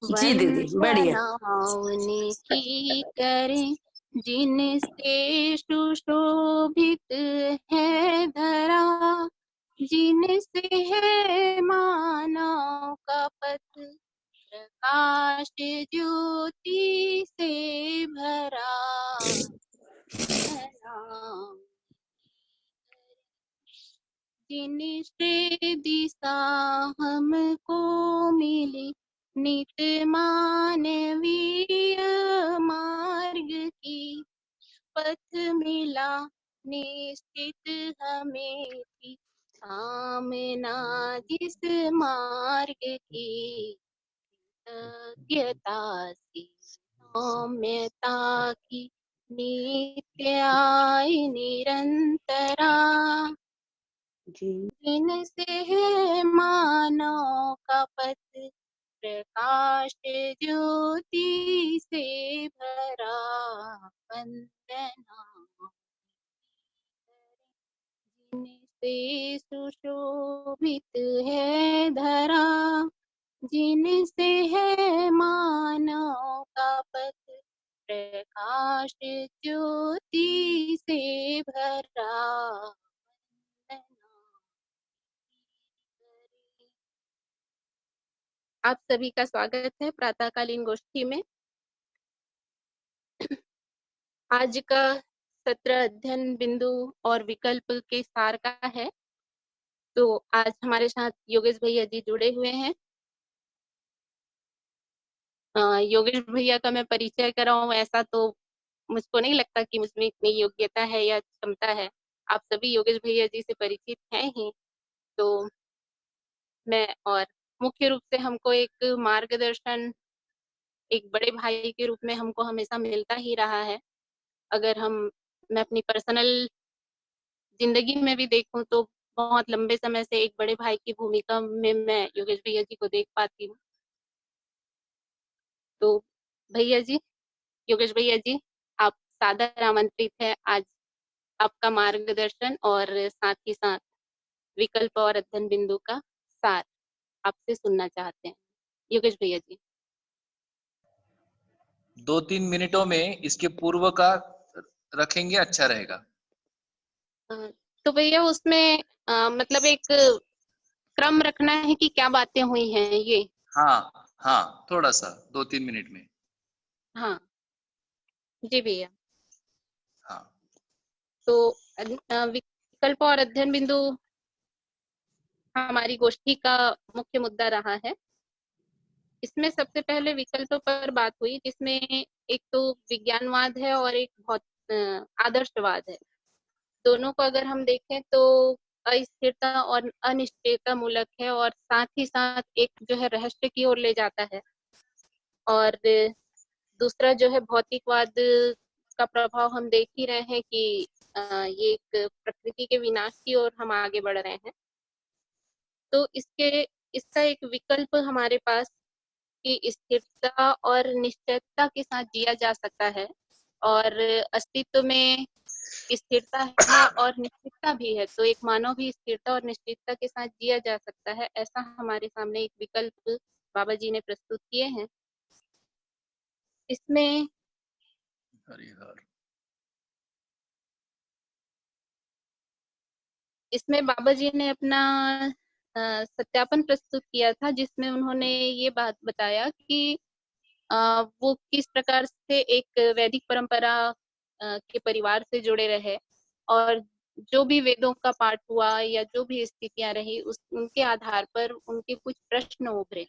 जी दीदी बढ़िया। वंदना की करें जिनसे सुशोभित है धरा, जिनसे है मानव का पथ प्रकाश ज्योति से भरा। जिनसे दिशा हमको मिली नित मानवीय मार्ग की, पथ मिला निश्चित हमें थी कामना जिस मार्ग की। कृतज्ञता से सौम्यता की नित्य आई निरंतरा, जिनसे है मानव का पथ प्रकाश ज्योति से भरा। वंदना जिनसे सुशोभित है धरा, जिनसे है मानव का पथ प्रकाश ज्योति से भरा। आप सभी का स्वागत है प्रातःकालीन गोष्ठी में। आज का सत्र अध्ययन बिंदु और विकल्प के सार का है। तो आज हमारे साथ योगेश भैया जी जुड़े हुए हैं। योगेश भैया का मैं परिचय कराऊं ऐसा तो मुझको नहीं लगता कि मुझमें इतनी योग्यता है या क्षमता है। आप सभी योगेश भैया जी से परिचित हैं ही। तो मैं और मुख्य रूप से हमको एक मार्गदर्शन एक बड़े भाई के रूप में हमको हमेशा मिलता ही रहा है। अगर मैं अपनी पर्सनल जिंदगी में भी देखूं तो बहुत लंबे समय से एक बड़े भाई की भूमिका में मैं योगेश भैया जी को देख पाती हूँ। तो भैया जी, योगेश भैया जी, आप सादर आमंत्रित है। आज आपका मार्गदर्शन और साथ ही साथ विकल्प और अध्ययन बिंदु का सार आपसे सुनना चाहते हैं। योगेश भैया जी। 2-3 मिनटों में इसके पूर्व का रखेंगे, अच्छा रहेगा। तो भैया उसमें मतलब एक क्रम रखना है कि क्या बातें हुई हैं ये। हाँ हाँ, थोड़ा सा 2-3 मिनट में। हाँ जी भैया। हाँ तो विकल्प और अध्ययन बिंदु हमारी गोष्ठी का मुख्य मुद्दा रहा है। इसमें सबसे पहले विकल्प पर बात हुई, जिसमें एक तो विज्ञानवाद है और एक बहुत आदर्शवाद है। दोनों को अगर हम देखें तो अस्थिरता और अनिश्चयता मूलक है और साथ ही साथ एक जो है रहस्य की ओर ले जाता है। और दूसरा जो है भौतिकवाद का प्रभाव हम देख ही रहे हैं कि ये एक प्रकृति के विनाश की ओर हम आगे बढ़ रहे हैं। तो इसका एक विकल्प हमारे पास कि स्थिरता और निश्चितता के साथ जिया जा सकता है और अस्तित्व में स्थिरता है और निश्चितता भी है। तो एक मानव भी स्थिरता और निश्चितता के साथ जिया जा सकता है, ऐसा हमारे सामने एक विकल्प बाबा जी ने प्रस्तुत किए हैं। इसमें इसमें बाबा जी ने अपना सत्यापन प्रस्तुत किया था, जिसमें उन्होंने ये बात बताया कि वो किस प्रकार से एक वैदिक परंपरा के परिवार से जुड़े रहे और जो भी वेदों का पाठ हुआ या जो भी स्थितियां रही उनके आधार पर उनके कुछ प्रश्न उभरे,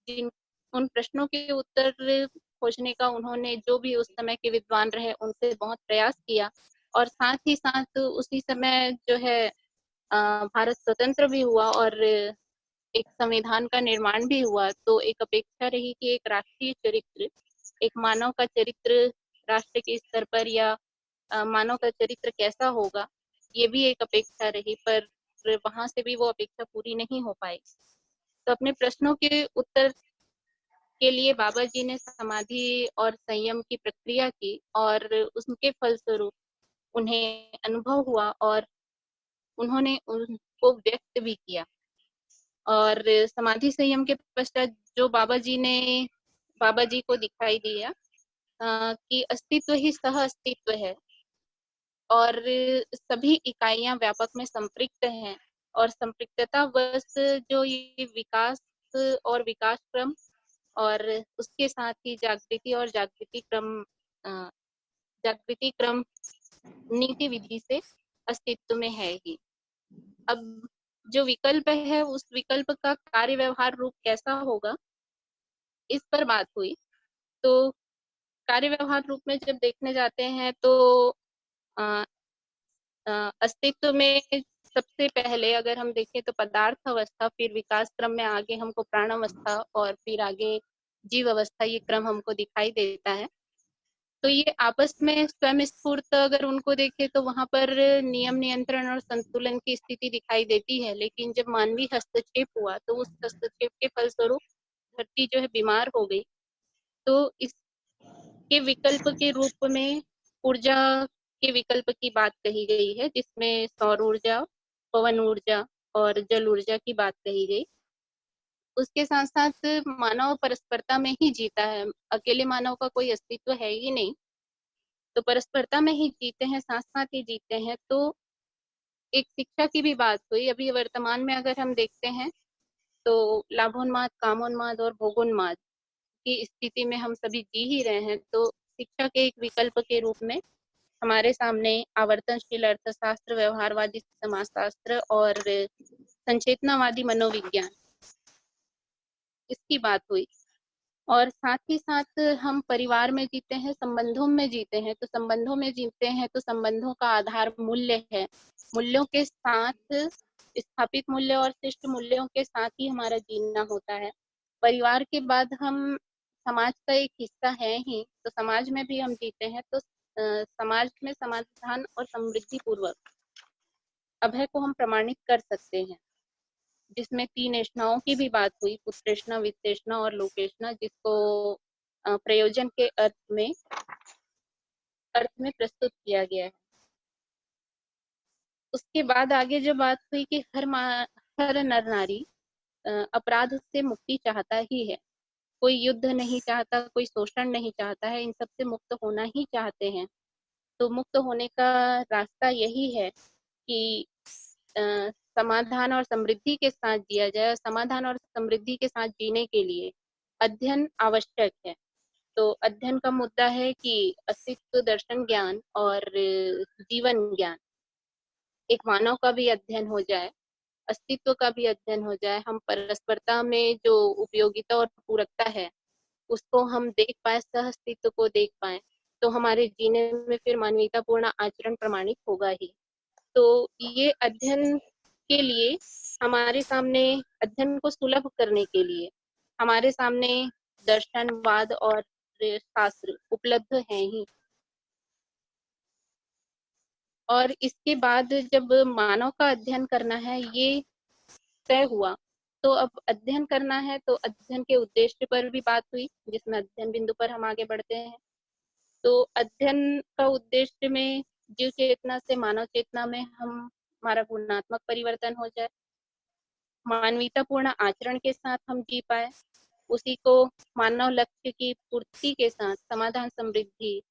जिन उन प्रश्नों के उत्तर खोजने का उन्होंने जो भी उस समय के विद्वान रहे उनसे बहुत प्रयास किया। और साथ ही साथ उसी समय जो है भारत स्वतंत्र भी हुआ और एक संविधान का निर्माण भी हुआ। तो एक अपेक्षा रही कि एक राष्ट्रीय चरित्र, एक मानव का चरित्र राष्ट्र के स्तर पर या मानव का चरित्र कैसा होगा, ये भी एक अपेक्षा रही। पर वहां से भी वो अपेक्षा पूरी नहीं हो पाई। तो अपने प्रश्नों के उत्तर के लिए बाबा जी ने समाधि और संयम की प्रक्रिया की और उसके फलस्वरूप उन्हें अनुभव हुआ और उन्होंने उनको व्यक्त भी किया। और समाधि संयम के पश्चात जो बाबा जी ने बाबा जी को दिखाई दिया कि अस्तित्व ही सह अस्तित्व है और सभी इकाइयां व्यापक में संपृक्त हैं और संपृक्तता बस जो ये विकास और विकास क्रम और उसके साथ ही अ, जागृति क्रम नीति विधि से अस्तित्व में है ही। अब जो विकल्प है उस विकल्प का कार्य व्यवहार रूप कैसा होगा, इस पर बात हुई। तो कार्य व्यवहार रूप में जब देखने जाते हैं तो अ, अस्तित्व में सबसे पहले अगर हम देखें तो पदार्थ अवस्था, फिर विकास क्रम में आगे हमको प्राण अवस्था और फिर आगे जीव अवस्था, ये क्रम हमको दिखाई देता है। तो ये आपस में स्वयं स्फूर्त अगर उनको देखें तो वहां पर नियम नियंत्रण और संतुलन की स्थिति दिखाई देती है, लेकिन जब मानवीय हस्तक्षेप हुआ तो उस हस्तक्षेप के फलस्वरूप धरती जो है बीमार हो गई। तो इसके विकल्प के रूप में ऊर्जा के विकल्प की बात कही गई है, जिसमें सौर ऊर्जा, पवन ऊर्जा और जल ऊर्जा की बात कही गई। उसके साथ साथ मानव परस्परता में ही जीता है, अकेले मानव का कोई अस्तित्व है ही नहीं, तो परस्परता में ही जीते हैं, साथ साथ ही जीते हैं। तो एक शिक्षा की भी बात हुई। अभी वर्तमान में अगर हम देखते हैं तो लाभोन्माद, कामोन्माद और भोगोन्माद की स्थिति में हम सभी जी ही रहे हैं। तो शिक्षा के एक विकल्प के रूप में हमारे सामने आवर्तनशील अर्थशास्त्र, व्यवहारवादी समाजशास्त्र और संचेतनावादी मनोविज्ञान, इसकी बात हुई। और साथ ही साथ हम परिवार में जीते हैं, संबंधों में जीते हैं। तो संबंधों में जीते हैं तो संबंधों का आधार मूल्य है। मूल्यों के साथ, स्थापित मूल्य और शिष्ट मूल्यों के साथ ही हमारा जीना होता है। परिवार के बाद हम समाज का एक हिस्सा है ही, तो समाज में भी हम जीते हैं। तो समाज में समाधान और समृद्धि पूर्वक अभय को हम प्रमाणित कर सकते हैं, जिसमें 3 एष्णाओं की भी बात हुई, पुत्रेष्णा, वित्तेष्णा और लोकेष्णा, जिसको प्रयोजन के अर्थ में प्रस्तुत किया गया है। उसके बाद आगे जो बात हुई कि हर नर नारी अपराध से मुक्ति चाहता ही है। कोई युद्ध नहीं चाहता, कोई शोषण नहीं चाहता है, इन सब से मुक्त होना ही चाहते हैं। तो मुक्त होने का रास्ता यही है कि समाधान और समृद्धि के साथ जिया जाए। समाधान और समृद्धि के साथ जीने के लिए अध्ययन आवश्यक है। तो अध्ययन का मुद्दा है कि अस्तित्व दर्शन ज्ञान और जीवन ज्ञान, एक मानव का भी अध्ययन हो जाए, अस्तित्व का भी अध्ययन हो जाए। हम परस्परता में जो उपयोगिता और पूरकता है उसको हम देख पाए, सह अस्तित्व को देख पाए, तो हमारे जीने में फिर मानवीयतापूर्ण आचरण प्रमाणित होगा ही। तो ये अध्ययन के लिए हमारे सामने, अध्ययन को सुलभ करने के लिए हमारे सामने दर्शनवाद और शास्त्र उपलब्ध हैं ही। और इसके बाद जब मानव का अध्ययन करना है ये तय हुआ, तो अब अध्ययन करना है तो अध्ययन के उद्देश्य पर भी बात हुई, जिसमें अध्ययन बिंदु पर हम आगे बढ़ते हैं। तो अध्ययन का उद्देश्य में जीव चेतना से मानव चेतना में हमारा गुणात्मक परिवर्तन हो जाए, मानवीयतापूर्ण आचरण के साथ हम जी पाए, उसी को मानव लक्ष्य की पूर्ति के साथ समाधान, समृद्धि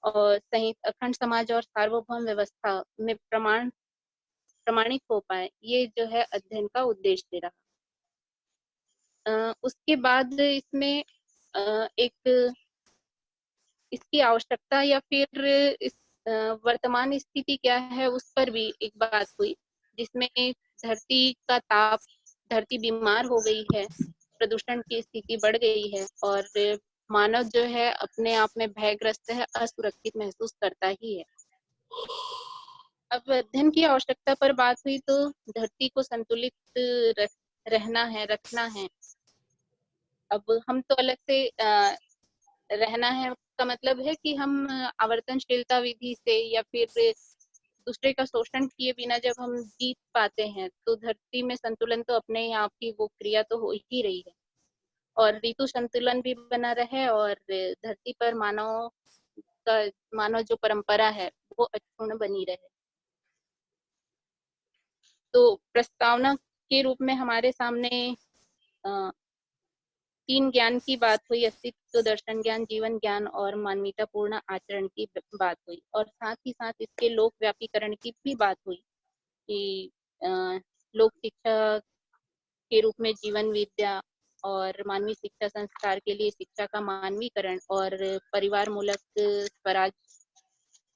और सहित अखंड समाज और सार्वभौम व्यवस्था में प्रमाणित हो पाए, ये जो है अध्ययन का उद्देश्य रहा। उसके बाद इसमें एक इसकी आवश्यकता या फिर इस वर्तमान स्थिति क्या है उस पर भी एक बात हुई, जिसमें धरती का ताप, धरती बीमार हो गई है, प्रदूषण की स्थिति बढ़ गई है और मानव जो है अपने आप में भयग्रस्त है, असुरक्षित महसूस करता ही है। अब अध्ययन की आवश्यकता पर बात हुई तो धरती को संतुलित रहना है, रखना है। अब हम तो अलग से रहना है का मतलब है कि हम आवर्तनशीलता विधि से या फिर दूसरे का शोषण किए बिना जब हम जीत पाते हैं, तो धरती में संतुलन तो अपने आप ही वो क्रिया तो हो ही रही है और ऋतु संतुलन भी बना रहे और धरती पर मानव जो परंपरा है वो अक्षुण्ण बनी रहे। तो प्रस्तावना के रूप में हमारे सामने तीन ज्ञान की बात हुई, अस्तित्व दर्शन ज्ञान, जीवन ज्ञान और मानवीयतापूर्ण आचरण की बात हुई, और साथ ही साथ इसके लोक व्यापीकरण की भी बात हुई कि लोक शिक्षा के रूप में जीवन विद्या और मानवीय शिक्षा संस्कार के लिए शिक्षा का मानवीकरण और परिवार मूलक स्वराज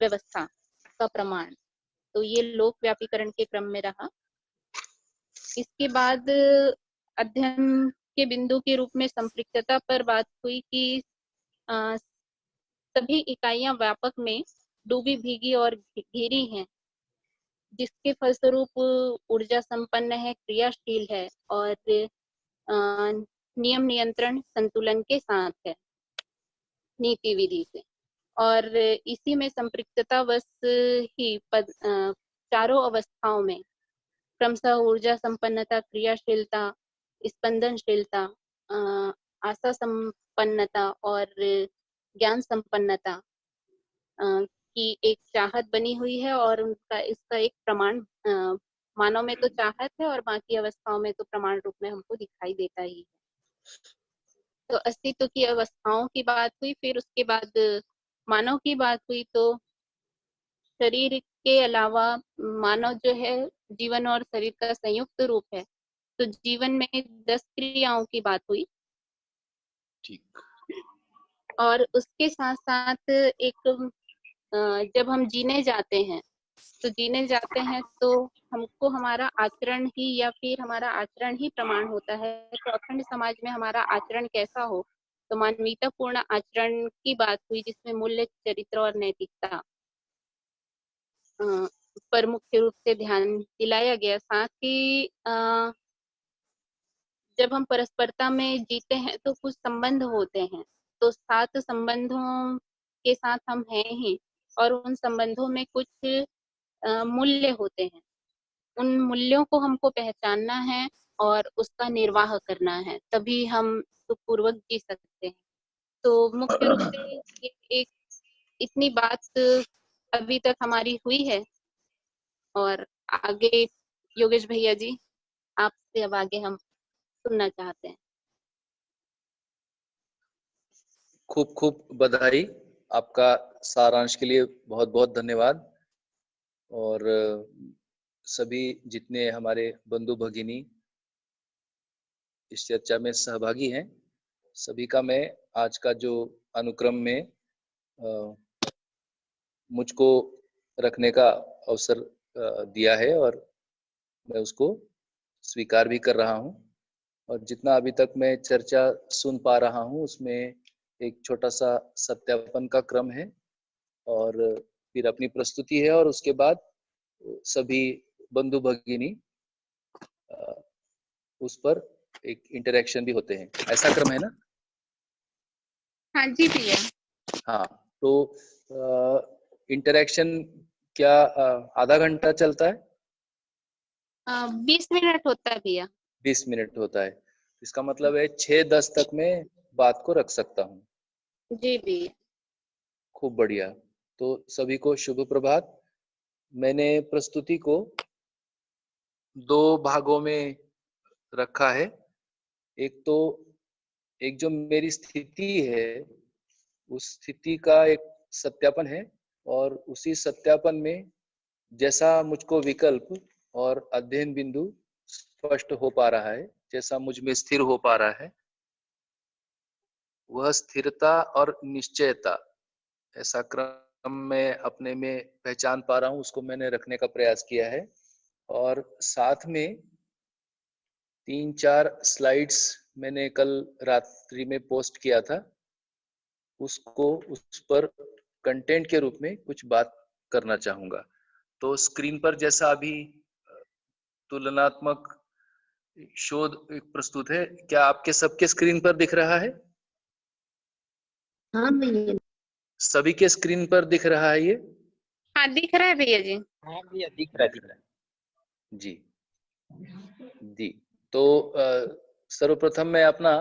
व्यवस्था का प्रमाण, तो ये लोक व्यापीकरण के क्रम में रहा। इसके बाद अध्ययन के बिंदु के रूप में संपृक्तता पर बात हुई कि सभी इकाइयां व्यापक में डूबी, भीगी और घिरी हैं, जिसके फलस्वरूप ऊर्जा संपन्न है, क्रियाशील है और नियम नियंत्रण संतुलन के साथ है नीति विधि से। और इसी में संपृक्ततावश ही चारों अवस्थाओं में क्रमशः ऊर्जा संपन्नता, क्रियाशीलता, स्पंदनशीलता, आशा संपन्नता और ज्ञान संपन्नता की एक चाहत बनी हुई है, और उनका इसका एक प्रमाण मानव में तो चाहत है और बाकी अवस्थाओं में तो प्रमाण रूप में हमको दिखाई देता ही है। तो अस्तित्व की अवस्थाओं की बात हुई, फिर उसके बाद मानव की बात हुई। तो शरीर के अलावा मानव जो है जीवन और शरीर का संयुक्त रूप है, तो जीवन में 10 क्रियाओं की बात हुई। ठीक। और उसके साथ साथ एक जब हम जीने जाते हैं तो हमको हमारा आचरण ही या फिर हमारा आचरण ही प्रमाण होता है। तो अखंड समाज में हमारा आचरण कैसा हो, तो मानवीयतापूर्ण आचरण की बात हुई, जिसमें मूल्य, चरित्र और नैतिकता पर मुख्य रूप से ध्यान दिलाया गया। साथ ही जब हम परस्परता में जीते हैं तो कुछ संबंध होते हैं, तो 7 संबंधों के साथ हम हैं ही, और उन संबंधों में कुछ मूल्य होते हैं। उन मूल्यों को हमको पहचानना है और उसका निर्वाह करना है, तभी हम सुखपूर्वक जी सकते हैं। तो मुख्य रूप से ये एक इतनी बात अभी तक हमारी हुई है, और आगे योगेश भैया जी, आपसे अब आगे हम सुनना चाहते हैं। खूब खूब बधाई, आपका सारांश के लिए बहुत बहुत धन्यवाद। और सभी जितने हमारे बंधु भगिनी इस चर्चा में सहभागी हैं, सभी का मैं आज का जो अनुक्रम में मुझको रखने का अवसर दिया है, और मैं उसको स्वीकार भी कर रहा हूं। और जितना अभी तक मैं चर्चा सुन पा रहा हूं, उसमें एक छोटा सा सत्यापन का क्रम है, और फिर अपनी प्रस्तुति है, और उसके बाद सभी बंधु भगिनी उस पर एक इंटरेक्शन भी होते हैं। ऐसा क्रम है ना? हाँ जी भैया। हाँ, तो इंटरेक्शन क्या आधा घंटा चलता है? 20 मिनट होता है भैया। 20 मिनट होता है। इसका मतलब है 6-10 तक मैं बात को रख सकता हूँ। जी भैया। खूब बढ़िया। तो सभी को शुभ प्रभात। मैंने प्रस्तुति को 2 भागों में रखा है। एक जो मेरी स्थिति है, उस स्थिति का एक सत्यापन है, और उसी सत्यापन में जैसा मुझको विकल्प और अध्ययन बिंदु स्पष्ट हो पा रहा है, जैसा मुझ में स्थिर हो पा रहा है, वह स्थिरता और निश्चयता, ऐसा क्रम मैं अपने में पहचान पा रहा हूँ, उसको मैंने रखने का प्रयास किया है। और साथ में 3-4 स्लाइड्स मैंने कल रात्रि में पोस्ट किया था, उसको उस पर कंटेंट के रूप में कुछ बात करना चाहूंगा। तो स्क्रीन पर जैसा अभी तुलनात्मक शोध प्रस्तुत है, क्या आपके सबके स्क्रीन पर दिख रहा है? हाँ भैया। सभी के स्क्रीन पर दिख रहा है ये? हाँ दिख रहा है भैया जी। हाँ भैया दिख रहा है। जी जी। तो सर्वप्रथम मैं अपना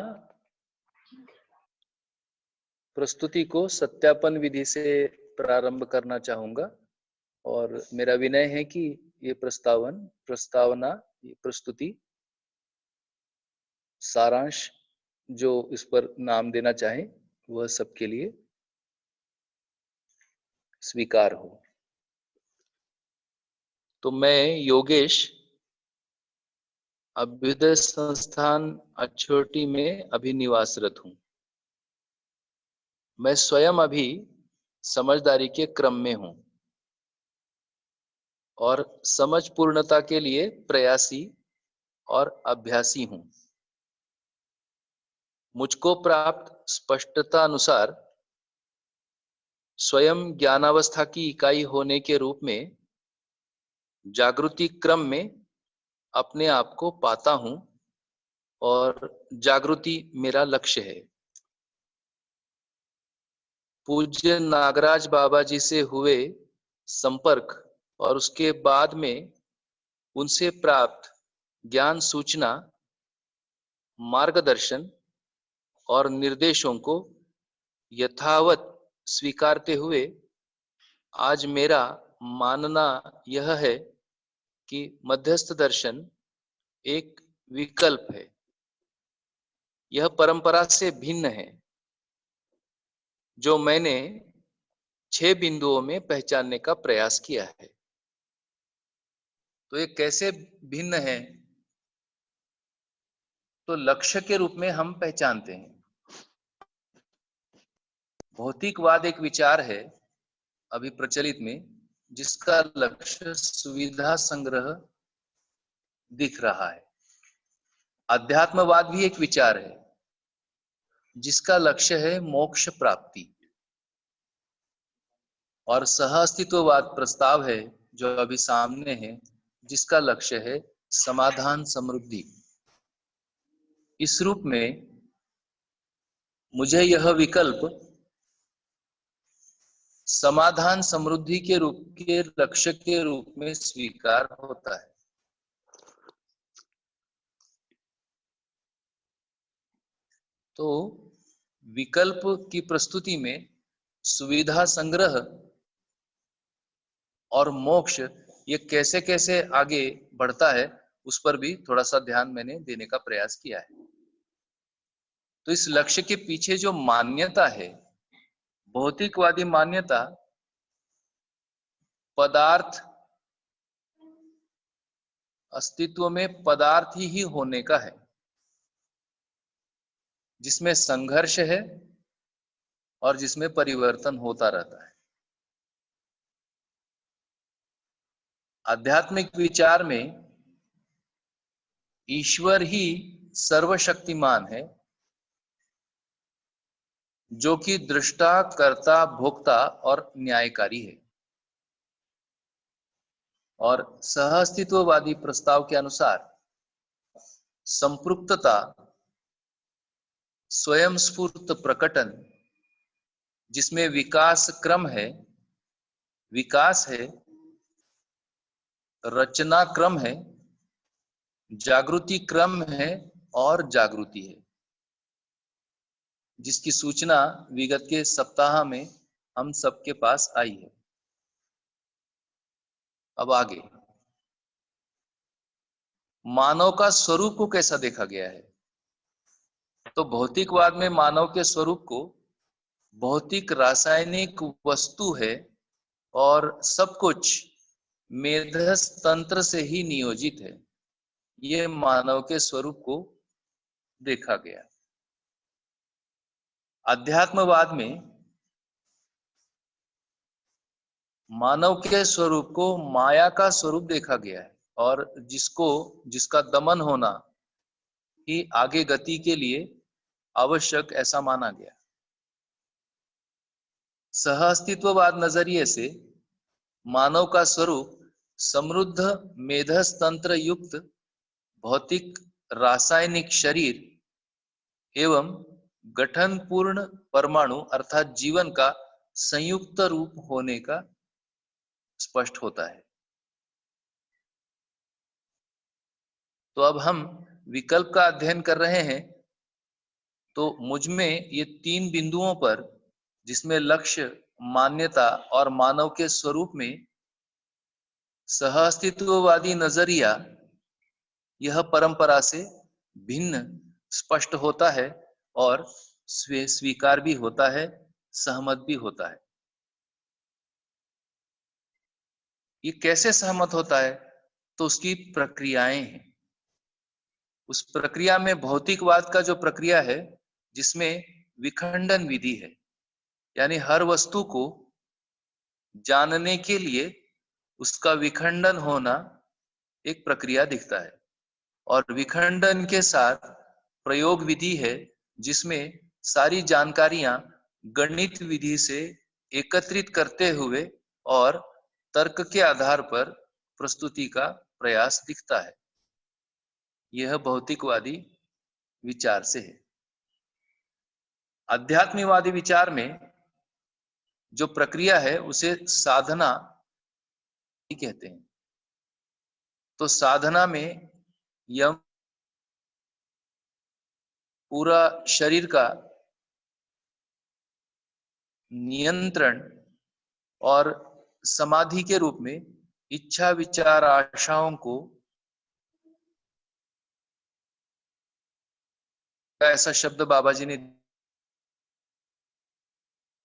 प्रस्तुति को सत्यापन विधि से प्रारंभ करना चाहूंगा, और मेरा विनय है कि ये प्रस्तुति सारांश जो इस पर नाम देना चाहे वह सबके लिए स्वीकार हो। तो मैं योगेश अभ्युदय संस्थान अछोटी में अभी निवासरत हूँ। मैं स्वयं अभी समझदारी के क्रम में हूँ और समझ पूर्णता के लिए प्रयासी और अभ्यासी हूँ। मुझको प्राप्त स्पष्टता अनुसार स्वयं ज्ञानावस्था की इकाई होने के रूप में जागृति क्रम में अपने आप को पाता हूँ और जागृति मेरा लक्ष्य है। पूज्य नागराज बाबा जी से हुए संपर्क और उसके बाद में उनसे प्राप्त ज्ञान सूचना, मार्गदर्शन और निर्देशों को यथावत स्वीकारते हुए आज मेरा मानना यह है कि मध्यस्थ दर्शन एक विकल्प है। यह परंपरा से भिन्न है जो मैंने 6 बिंदुओं में पहचानने का प्रयास किया है। तो ये कैसे भिन्न है? तो लक्ष्य के रूप में हम पहचानते हैं। भौतिकवाद एक विचार है अभी प्रचलित में, जिसका लक्ष्य सुविधा संग्रह दिख रहा है। अध्यात्मवाद भी एक विचार है जिसका लक्ष्य है मोक्ष प्राप्ति। और सह अस्तित्ववाद प्रस्ताव है जो अभी सामने है, जिसका लक्ष्य है समाधान समृद्धि। इस रूप में मुझे यह विकल्प समाधान समृद्धि के रूप के लक्ष्य के रूप में स्वीकार होता है। तो विकल्प की प्रस्तुति में सुविधा संग्रह और मोक्ष ये कैसे कैसे आगे बढ़ता है उस पर भी थोड़ा सा ध्यान मैंने देने का प्रयास किया है। तो इस लक्ष्य के पीछे जो मान्यता है, भौतिकवादी मान्यता, पदार्थ अस्तित्व में पदार्थ ही होने का है, जिसमें संघर्ष है और जिसमें परिवर्तन होता रहता है। आध्यात्मिक विचार में ईश्वर ही सर्वशक्तिमान है, जो कि दृष्टा, कर्ता, भोक्ता और न्यायकारी है। और सह अस्तित्ववादी प्रस्ताव के अनुसार संपृक्तता, स्वयं स्फूर्त प्रकटन, जिसमें विकास क्रम है, विकास है, रचना क्रम है, जागृति क्रम है और जागृति है, जिसकी सूचना विगत के सप्ताह में हम सबके पास आई है। अब आगे मानव का स्वरूप को कैसा देखा गया है? तो भौतिकवाद में मानव के स्वरूप को भौतिक रासायनिक वस्तु है और सब कुछ मेधस तंत्र से ही नियोजित है। ये मानव के स्वरूप को देखा गया। अध्यात्मवाद में मानव के स्वरूप को माया का स्वरूप देखा गया है और जिसका दमन होना ही आगे गति के लिए आवश्यक ऐसा माना गया। सह अस्तित्ववाद नजरिए से मानव का स्वरूप समृद्ध मेधस तंत्र युक्त भौतिक रासायनिक शरीर एवं गठन पूर्ण परमाणु अर्थात जीवन का संयुक्त रूप होने का स्पष्ट होता है। तो अब हम विकल्प का अध्ययन कर रहे हैं। तो मुझ में ये 3 बिंदुओं पर, जिसमें लक्ष्य, मान्यता और मानव के स्वरूप में सह अस्तित्ववादी नजरिया यह परंपरा से भिन्न स्पष्ट होता है और स्वीकार भी होता है, सहमत भी होता है। ये कैसे सहमत होता है? तो उसकी प्रक्रियाएं हैं। उस प्रक्रिया में भौतिकवाद का जो प्रक्रिया है, जिसमें विखंडन विधि है, यानी हर वस्तु को जानने के लिए उसका विखंडन होना एक प्रक्रिया दिखता है, और विखंडन के साथ प्रयोग विधि है, जिसमें सारी जानकारियां गणित विधि से एकत्रित करते हुए और तर्क के आधार पर प्रस्तुति का प्रयास दिखता है। यह भौतिकवादी विचार से है। अध्यात्मवादी विचार में जो प्रक्रिया है उसे साधना कहते हैं। तो साधना में यम पूरा शरीर का नियंत्रण और समाधि के रूप में इच्छा विचार आशाओं को, ऐसा शब्द बाबा जी ने,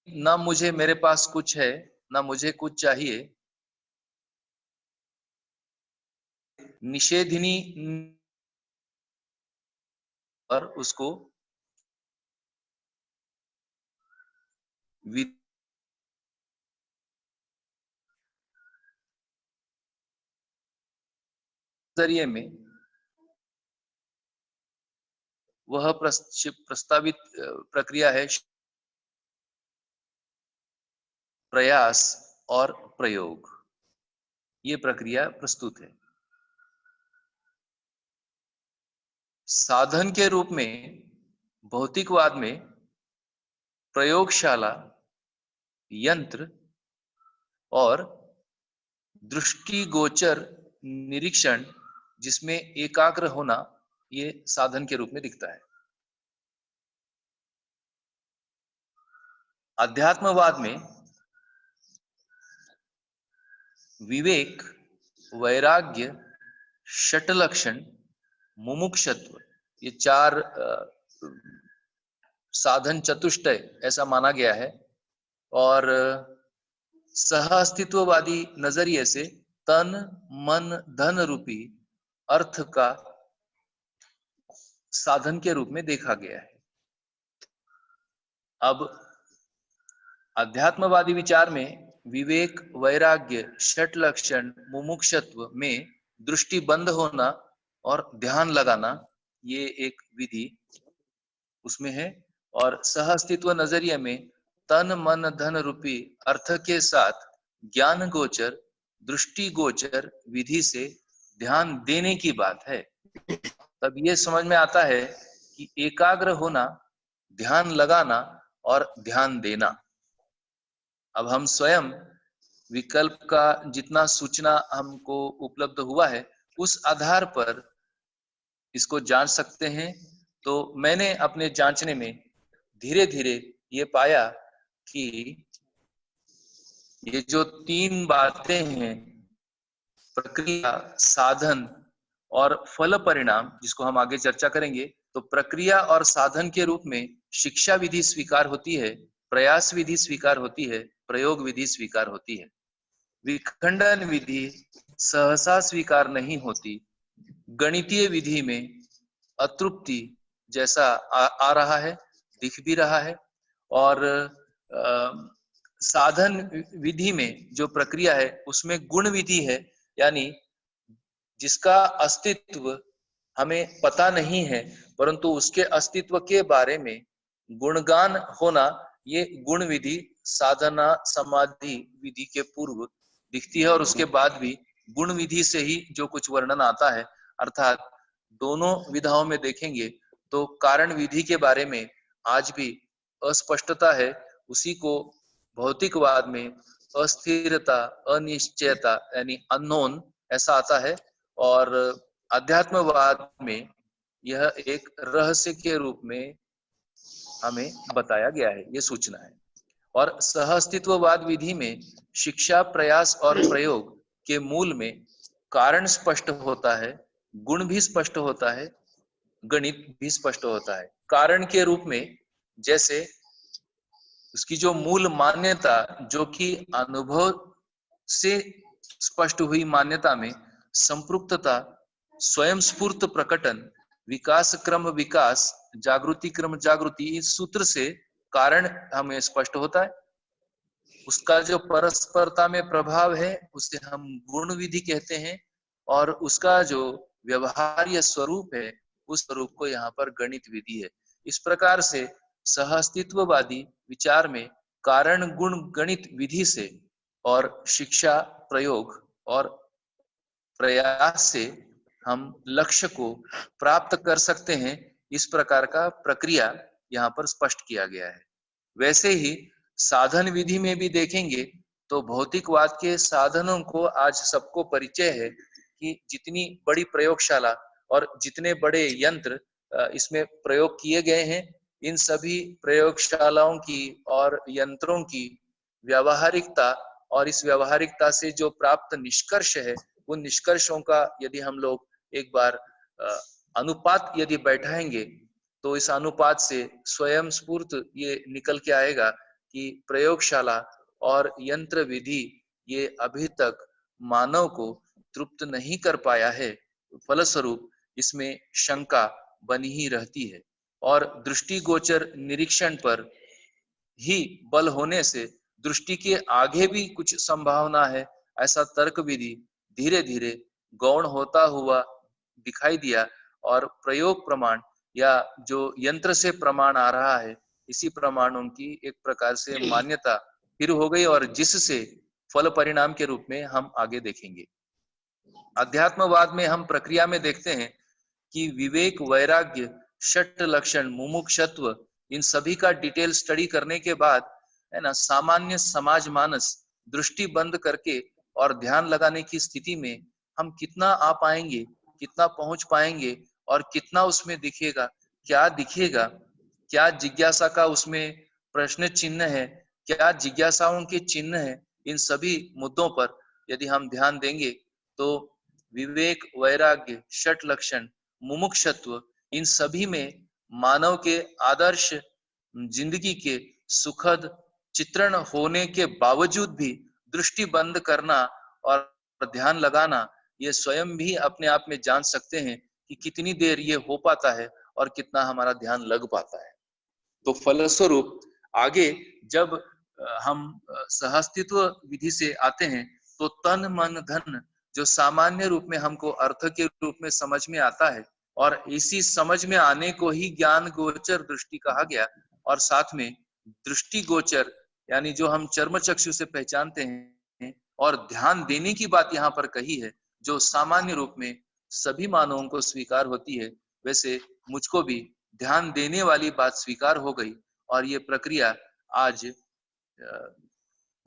ना मुझे मेरे पास कुछ है ना मुझे कुछ चाहिए, निषेधिनी और उसको जरिए में वह प्रस्तावित प्रक्रिया है प्रयास और प्रयोग। ये प्रक्रिया प्रस्तुत है। साधन के रूप में भौतिकवाद में प्रयोगशाला, यंत्र और दृष्टिगोचर निरीक्षण, जिसमें एकाग्र होना, ये साधन के रूप में दिखता है। अध्यात्मवाद में विवेक, वैराग्य, षट्लक्षण, मुमुक्षत्व, ये चार साधन चतुष्टय ऐसा माना गया है। और सहअस्तित्ववादी नजरिए से तन मन धन रूपी अर्थ का साधन के रूप में देखा गया है। अब अध्यात्मवादी विचार में विवेक, वैराग्य, षट्लक्षण, मुमुक्षत्व में दृष्टि बंद होना और ध्यान लगाना, ये एक विधि उसमें है। और सहअस्तित्व नजरिए में तन मन धन रूपी अर्थ के साथ ज्ञान गोचर, दृष्टि गोचर विधि से ध्यान देने की बात है। तब ये समझ में आता है कि एकाग्र होना, ध्यान लगाना और ध्यान देना। अब हम स्वयं विकल्प का जितना सूचना हमको उपलब्ध हुआ है, उस आधार पर इसको जांच सकते हैं। तो मैंने अपने जांचने में धीरे धीरे ये पाया कि ये जो तीन बातें हैं, प्रक्रिया, साधन और फल परिणाम, जिसको हम आगे चर्चा करेंगे, तो प्रक्रिया और साधन के रूप में शिक्षा विधि स्वीकार होती है, प्रयास विधि स्वीकार होती है, प्रयोग विधि स्वीकार होती है। विखंडन विधि सहसा स्वीकार नहीं होती। गणितीय विधि में अतृप्ति जैसा आ रहा है, दिख भी रहा है। और साधन विधि में जो प्रक्रिया है उसमें गुण विधि है, यानी जिसका अस्तित्व हमें पता नहीं है, परंतु उसके अस्तित्व के बारे में गुणगान होना, ये गुण विधि साधना समाधि विधि के पूर्व दिखती है। और उसके बाद भी गुण विधि से ही जो कुछ वर्णन आता है, अर्थात दोनों विधाओं में देखेंगे तो कारण विधि के बारे में आज भी अस्पष्टता है। उसी को भौतिकवाद में अस्थिरता, अनिश्चयता यानी अननोन ऐसा आता है, और अध्यात्मवाद में यह एक रहस्य के रूप में हमें बताया गया है, ये सूचना है। और सहअस्तित्ववाद विधि में शिक्षा, प्रयास और प्रयोग के मूल में कारण स्पष्ट होता है, गुण भी स्पष्ट होता है, गणित भी स्पष्ट होता है। कारण के रूप में, जैसे उसकी जो मूल मान्यता जो कि अनुभव से स्पष्ट हुई मान्यता में संपृक्तता, स्वयं स्फूर्त प्रकटन, विकास क्रम विकास, जागृति क्रम जागृति, इस सूत्र से कारण हमें स्पष्ट होता है। उसका जो परस्परता में प्रभाव है उसे हम गुण विधि कहते हैं, और उसका जो व्यवहार्य स्वरूप है उस स्वरूप को यहाँ पर गणित विधि है। इस प्रकार से सहअस्तित्ववादी विचार में कारण गुण गणित विधि से और शिक्षा, प्रयोग और प्रयास से हम लक्ष्य को प्राप्त कर सकते हैं। इस प्रकार का प्रक्रिया यहाँ पर स्पष्ट किया गया है। वैसे ही साधन विधि में भी देखेंगे तो भौतिकवाद के साधनों को आज सबको परिचय है कि जितनी बड़ी प्रयोगशाला और जितने बड़े यंत्र इसमें प्रयोग किए गए हैं, इन सभी प्रयोगशालाओं की और यंत्रों की व्यावहारिकता और इस व्यावहारिकता से जो प्राप्त निष्कर्ष है, उन निष्कर्षों का यदि हम लोग एक बार अनुपात यदि बैठाएंगे तो इस अनुपात से स्वयं स्फूर्त ये निकल के आएगा कि प्रयोगशाला और यंत्र विधि ये अभी तक मानव को तृप्त नहीं कर पाया है। फलस्वरूप इसमें शंका बनी ही रहती है और दृष्टिगोचर निरीक्षण पर ही बल होने से दृष्टि के आगे भी कुछ संभावना है, ऐसा तर्क विधि धीरे धीरे गौण होता हुआ दिखाई दिया और प्रयोग प्रमाण या जो यंत्र से प्रमाण आ रहा है, इसी प्रमाणों की एक प्रकार से मान्यता फिर हो गई और जिससे फल परिणाम के रूप में हम आगे देखेंगे। अध्यात्मवाद में हम प्रक्रिया में देखते हैं कि विवेक, वैराग्य, षट लक्षण, मुमुक्षत्व, इन सभी का डिटेल स्टडी करने के बाद है ना, सामान्य समाज मानस दृष्टि बंद करके और ध्यान लगाने की स्थिति में हम कितना आ पाएंगे, कितना पहुंच पाएंगे और कितना उसमें दिखेगा, क्या दिखेगा, क्या जिज्ञासा का उसमें प्रश्न चिन्ह है, क्या जिज्ञासाओं के चिन्ह है, इन सभी मुद्दों पर यदि हम ध्यान देंगे तो विवेक, वैराग्य, षट लक्षण, मुमुक्षत्व, इन सभी में मानव के आदर्श जिंदगी के सुखद चित्रण होने के बावजूद भी दृष्टि बंद करना और ध्यान लगाना, ये स्वयं भी अपने आप में जान सकते हैं कि कितनी देर ये हो पाता है और कितना हमारा ध्यान लग पाता है। तो फलस्वरूप आगे जब हम सहअस्तित्व विधि से आते हैं तो तन मन धन जो सामान्य रूप में हमको अर्थ के रूप में समझ में आता है और इसी समझ में आने को ही ज्ञान गोचर दृष्टि कहा गया, और साथ में दृष्टि गोचर यानी जो हम चर्म चक्षु से पहचानते हैं और ध्यान देने की बात यहाँ पर कही है जो सामान्य रूप में सभी मानवों को स्वीकार होती है, वैसे मुझको भी ध्यान देने वाली बात स्वीकार हो गई और ये प्रक्रिया आज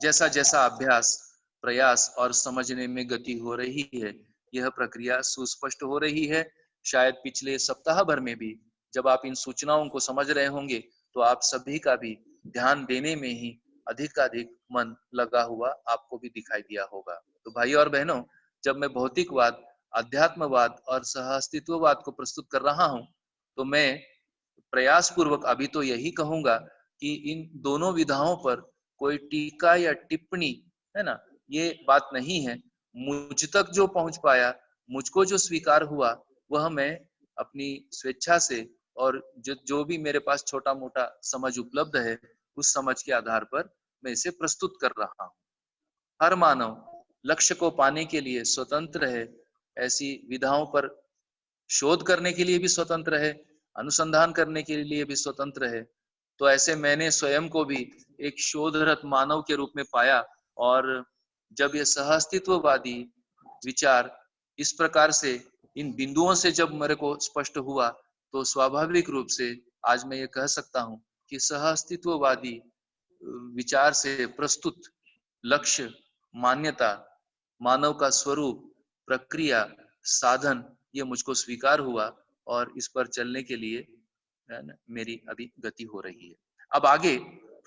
जैसा जैसा अभ्यास, प्रयास और समझने में गति हो रही है, यह प्रक्रिया सुस्पष्ट हो रही है। शायद पिछले सप्ताह भर में भी जब आप इन सूचनाओं को समझ रहे होंगे तो आप सभी का भी ध्यान देने में ही अधिकाधिक मन लगा हुआ आपको भी दिखाई दिया होगा। तो भाई और बहनों, जब मैं भौतिकवाद, अध्यात्मवाद और सहअस्तित्ववाद को प्रस्तुत कर रहा हूं तो मैं प्रयास पूर्वक अभी तो यही कहूंगा कि इन दोनों विधाओं पर कोई टीका या टिप्पणी है ना, ये बात नहीं है। मुझ तक जो पहुंच पाया, मुझको जो स्वीकार हुआ, वह मैं अपनी स्वेच्छा से और जो भी मेरे पास छोटा मोटा समझ उपलब्ध है उस समझ के आधार पर मैं इसे प्रस्तुत कर रहा हूँ। हर मानव लक्ष्य को पाने के लिए स्वतंत्र है, ऐसी विधाओं पर शोध करने के लिए भी स्वतंत्र है, अनुसंधान करने के लिए भी स्वतंत्र है। तो ऐसे मैंने स्वयं को भी एक शोधरत मानव के रूप में पाया और जब ये सहअस्तित्ववादी विचार इस प्रकार से इन बिंदुओं से जब मेरे को स्पष्ट हुआ तो स्वाभाविक रूप से आज मैं ये कह सकता हूँ कि सहअस्तित्ववादी विचार से प्रस्तुत लक्ष्य, मान्यता, मानव का स्वरूप, प्रक्रिया, साधन, ये मुझको स्वीकार हुआ और इस पर चलने के लिए मेरी अभी गति हो रही है। अब आगे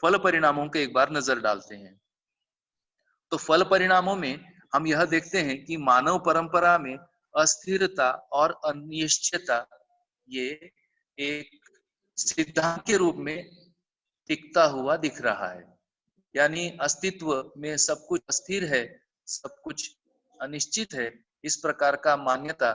फल परिणामों के एक बार नजर डालते हैं। तो फल परिणामों में हम यह देखते हैं कि मानव परंपरा में अस्थिरता और अनिश्चितता ये एक सिद्धांत के रूप में टिकता हुआ दिख रहा है। यानी अस्तित्व में सब कुछ अस्थिर है, सब कुछ अनिश्चित है, इस प्रकार का मान्यता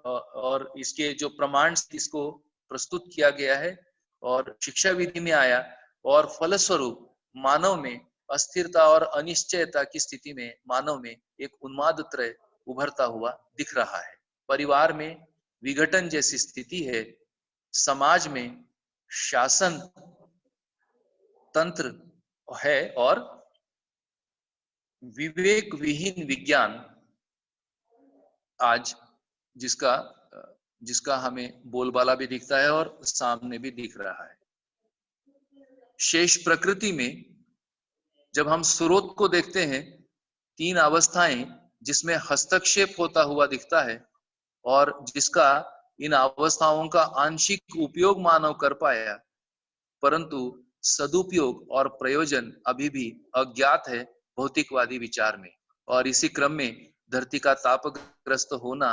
और इसके जो प्रमाण इसको प्रस्तुत किया गया है और शिक्षा विधि में आया, और फलस्वरूप मानव में अस्थिरता और अनिश्चयता की स्थिति में मानव में एक उन्माद त्रय उभरता हुआ दिख रहा है। परिवार में विघटन जैसी स्थिति है, समाज में शासन तंत्र है और विवेक विहीन विज्ञान आज जिसका हमें बोलबाला भी दिखता है और सामने भी दिख रहा है। शेष प्रकृति में जब हम स्रोत को देखते हैं, तीन अवस्थाएं जिसमें हस्तक्षेप होता हुआ दिखता है और जिसका इन अवस्थाओं का आंशिक उपयोग मानव कर पाया, परंतु सदुपयोग और प्रयोजन अभी भी अज्ञात है भौतिकवादी विचार में। और इसी क्रम में धरती का तापग्रस्त होना,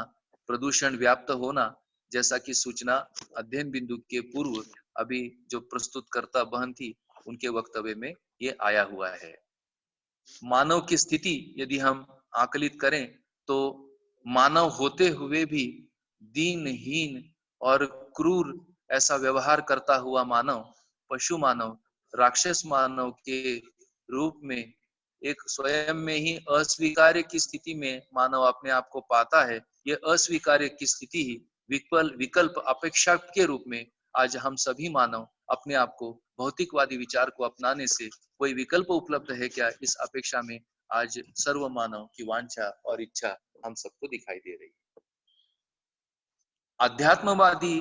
प्रदूषण व्याप्त होना, जैसा कि सूचना अध्ययन बिंदु के पूर्व अभी जो प्रस्तुतकर्ता बहन थी उनके वक्तव्य में ये आया हुआ है। मानव की स्थिति यदि हम आकलित करें तो मानव होते हुए भी दीनहीन और क्रूर ऐसा व्यवहार करता हुआ मानव, पशु मानव, राक्षस मानव के रूप में एक स्वयं में ही अस्वीकार्य की स्थिति में मानव अपने आप को पाता है। ये अस्वीकार्य की स्थिति ही विकल्प अपेक्षा के रूप में आज हम सभी मानव अपने आप को भौतिकवादी विचार को अपनाने से कोई विकल्प उपलब्ध है क्या, इस अपेक्षा में आज सर्व मानव की वांछा और इच्छा हम सबको दिखाई दे रही है। अध्यात्मवादी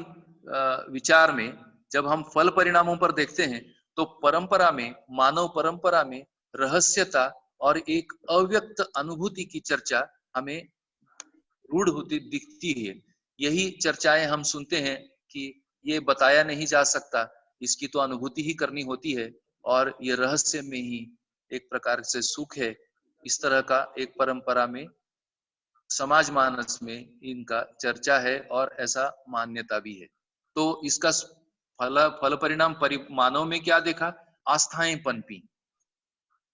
विचार में जब हम फल परिणामों पर देखते हैं तो परंपरा में, मानव परंपरा में रहस्यता और एक अव्यक्त अनुभूति की चर्चा हमें रूढ़ होती दिखती है। यही चर्चाएं हम सुनते हैं कि ये बताया नहीं जा सकता, इसकी तो अनुभूति ही करनी होती है और ये रहस्य में ही एक प्रकार से सुख है। इस तरह का एक परंपरा में, समाज मानस में इनका चर्चा है और ऐसा मान्यता भी है। तो इसका फल परिणाम मानव में क्या देखा? आस्थाएं पनपी।